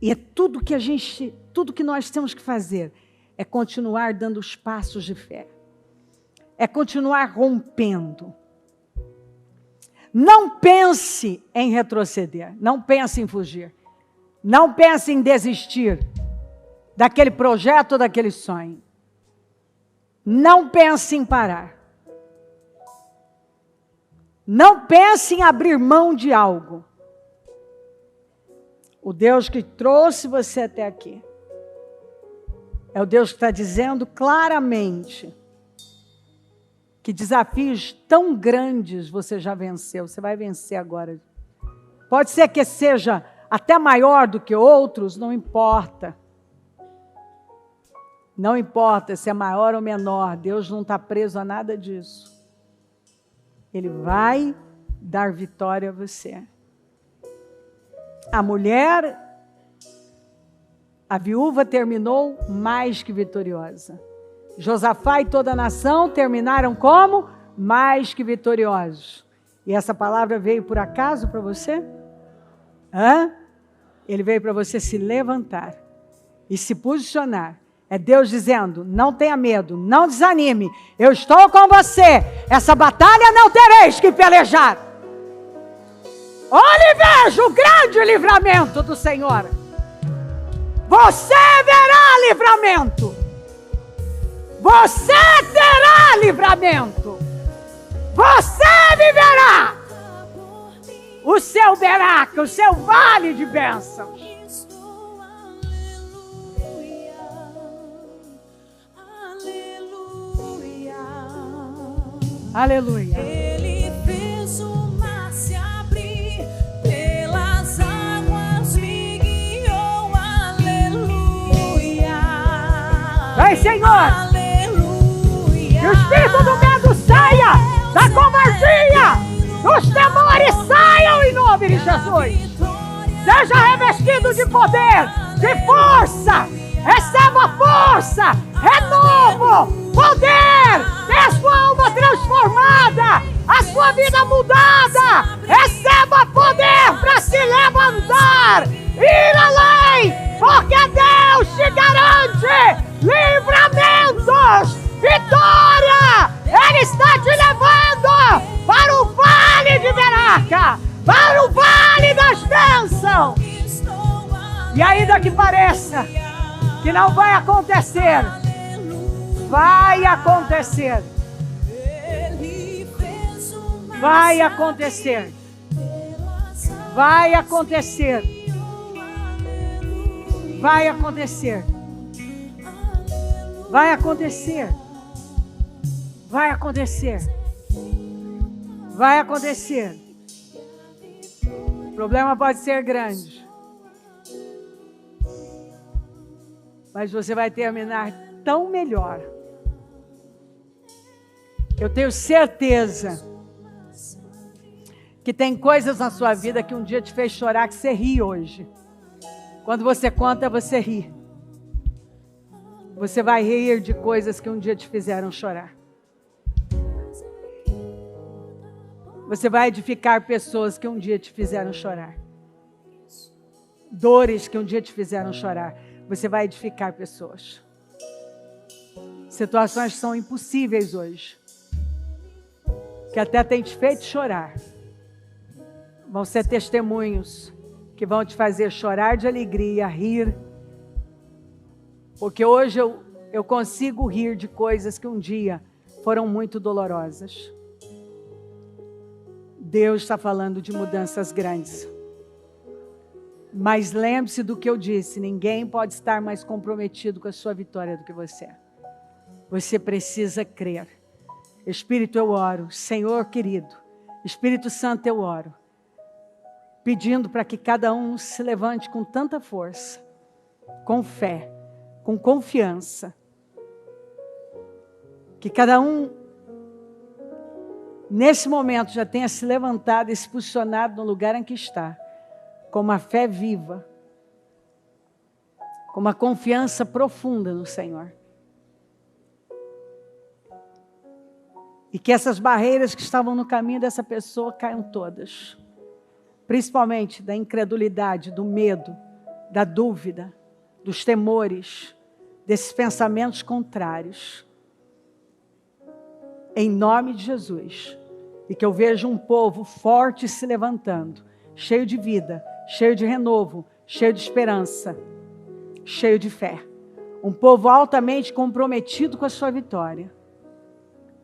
E é tudo que nós temos que fazer, é continuar dando os passos de fé, é continuar rompendo. Não pense em retroceder, não pense em fugir, não pense em desistir daquele projeto ou daquele sonho. Não pense em parar. Não pense em abrir mão de algo. O Deus que trouxe você até aqui é o Deus que está dizendo claramente que desafios tão grandes você já venceu. Você vai vencer agora. Pode ser que seja até maior do que outros, não importa. Não importa se é maior ou menor, Deus não está preso a nada disso. Ele vai dar vitória a você. A mulher, a viúva terminou mais que vitoriosa. Josafá e toda a nação terminaram como? Mais que vitoriosos. E essa palavra veio por acaso para você? Ele veio para você se levantar e se posicionar. É Deus dizendo, não tenha medo, não desanime, eu estou com você, essa batalha não tereis que pelejar. Olhe e veja o grande livramento do Senhor. Você verá livramento. Você terá livramento. Você viverá o seu Beraca, o seu vale de bênçãos. Aleluia. Ele fez o mar se abrir, pelas águas me guiou. Aleluia. Vai, Senhor. Aleluia. Que o espírito do medo saia, da covardia, dos temores saiam em nome de Jesus. Seja revestido de poder, de força. Receba força, renovo, poder, tenha a sua alma transformada, a sua vida mudada. Receba poder para se levantar, ir além, porque Deus te garante livramentos, vitória. Ele está te levando para o vale de Beraca, para o vale das bênçãos. E ainda que pareça que não vai acontecer, vai acontecer. Vai acontecer. Vai acontecer. Vai acontecer. Vai acontecer. Vai acontecer. Vai acontecer. O problema pode ser grande, mas você vai terminar tão melhor. Eu tenho certeza que tem coisas na sua vida que um dia te fez chorar, que você ri hoje. Quando você conta, você ri. Você vai rir de coisas que um dia te fizeram chorar. Você vai edificar pessoas que um dia te fizeram chorar. Dores que um dia te fizeram chorar. Você vai edificar pessoas. Situações que são impossíveis hoje, que até tem te feito chorar, vão ser testemunhos que vão te fazer chorar de alegria, rir. Porque hoje eu consigo rir de coisas que um dia foram muito dolorosas. Deus está falando de mudanças grandes. Mas lembre-se do que eu disse, ninguém pode estar mais comprometido com a sua vitória do que você. Você precisa crer. Espírito, eu oro. Senhor querido, Espírito Santo, eu oro, pedindo para que cada um se levante com tanta força, com fé, com confiança. Que cada um, nesse momento, já tenha se levantado e se posicionado no lugar em que está, com uma fé viva, com uma confiança profunda no Senhor. E que essas barreiras que estavam no caminho dessa pessoa caiam todas. Principalmente da incredulidade, do medo, da dúvida, dos temores, desses pensamentos contrários. Em nome de Jesus. E que eu veja um povo forte se levantando, cheio de vida, cheio de renovo, cheio de esperança, cheio de fé. Um povo altamente comprometido com a sua vitória.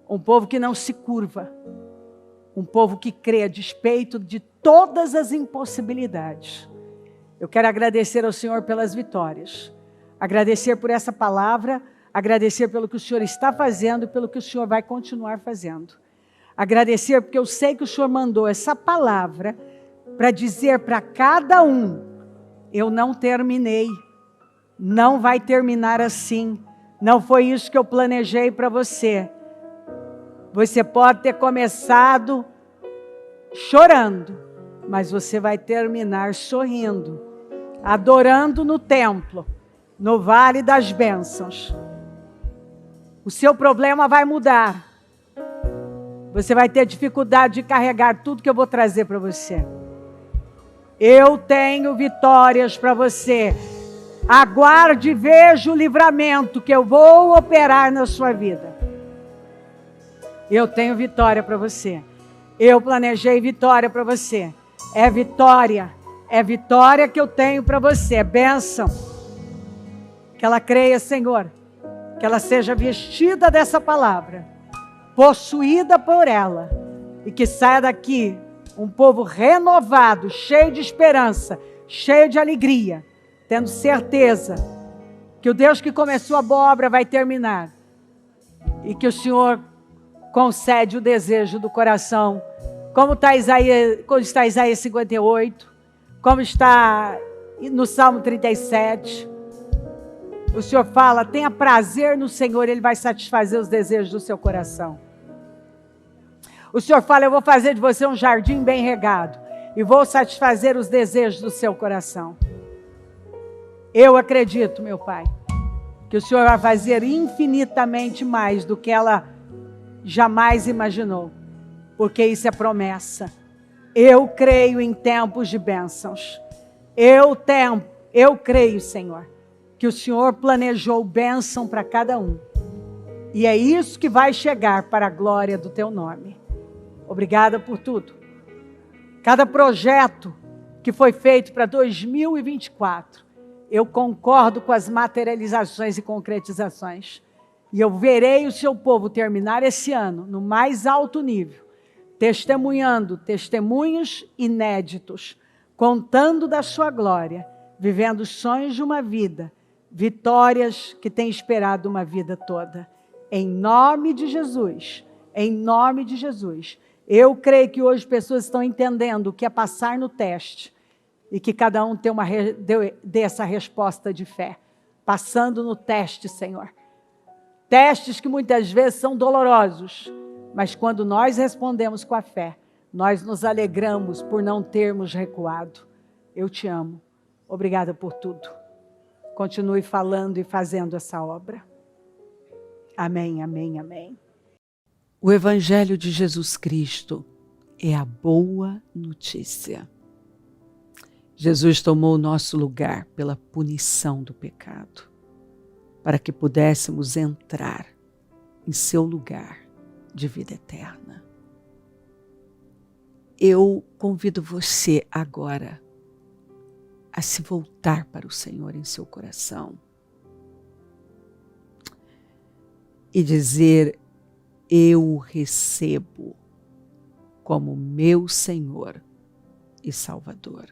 Um povo que não se curva. Um povo que crê a despeito de todas as impossibilidades. Eu quero agradecer ao Senhor pelas vitórias. Agradecer por essa palavra. Agradecer pelo que o Senhor está fazendo e pelo que o Senhor vai continuar fazendo. Agradecer porque eu sei que o Senhor mandou essa palavra para dizer para cada um: eu não terminei. Não vai terminar assim. Não foi isso que eu planejei para você. Você pode ter começado chorando, mas você vai terminar sorrindo, adorando no templo, no vale das bênçãos. O seu problema vai mudar. Você vai ter dificuldade de carregar tudo que eu vou trazer para você. Eu tenho vitórias para você. Aguarde e veja o livramento que eu vou operar na sua vida. Eu tenho vitória para você. Eu planejei vitória para você. É vitória que eu tenho para você. É bênção. Que ela creia, Senhor. Que ela seja vestida dessa palavra, possuída por ela, e que saia daqui um povo renovado, cheio de esperança, cheio de alegria, tendo certeza que o Deus que começou a boa obra vai terminar, e que o Senhor concede o desejo do coração, como está Isaías 58, como está no Salmo 37. O Senhor fala, tenha prazer no Senhor, Ele vai satisfazer os desejos do seu coração. O Senhor fala, eu vou fazer de você um jardim bem regado, e vou satisfazer os desejos do seu coração. Eu acredito, meu Pai, que o Senhor vai fazer infinitamente mais do que ela jamais imaginou, porque isso é promessa. Eu creio em tempos de bênçãos. Eu creio, Senhor, que o Senhor planejou bênção para cada um. E é isso que vai chegar para a glória do teu nome. Obrigada por tudo. Cada projeto que foi feito para 2024, eu concordo com as materializações e concretizações. E eu verei o seu povo terminar esse ano no mais alto nível, testemunhando testemunhos inéditos, contando da sua glória, vivendo os sonhos de uma vida, vitórias que têm esperado uma vida toda. Em nome de Jesus, em nome de Jesus. Eu creio que hoje pessoas estão entendendo o que é passar no teste e que cada um dê essa resposta de fé, passando no teste, Senhor. Testes que muitas vezes são dolorosos, mas quando nós respondemos com a fé, nós nos alegramos por não termos recuado. Eu te amo. Obrigada por tudo. Continue falando e fazendo essa obra. Amém, amém, amém. O Evangelho de Jesus Cristo é a boa notícia. Jesus tomou o nosso lugar pela punição do pecado, para que pudéssemos entrar em seu lugar de vida eterna. Eu convido você agora a se voltar para o Senhor em seu coração e dizer, eu o recebo como meu Senhor e Salvador.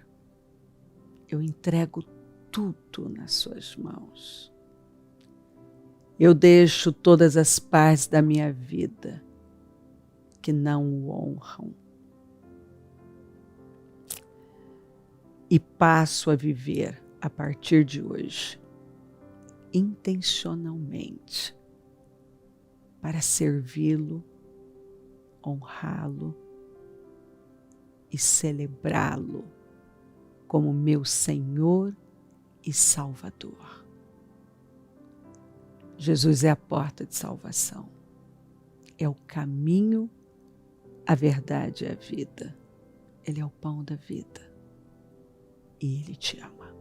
Eu entrego tudo nas suas mãos. Eu deixo todas as partes da minha vida que não o honram e passo a viver a partir de hoje intencionalmente para servi-lo, honrá-lo e celebrá-lo como meu Senhor e Salvador. Jesus é a porta de salvação, é o caminho, a verdade e a vida. Ele é o pão da vida e Ele te ama.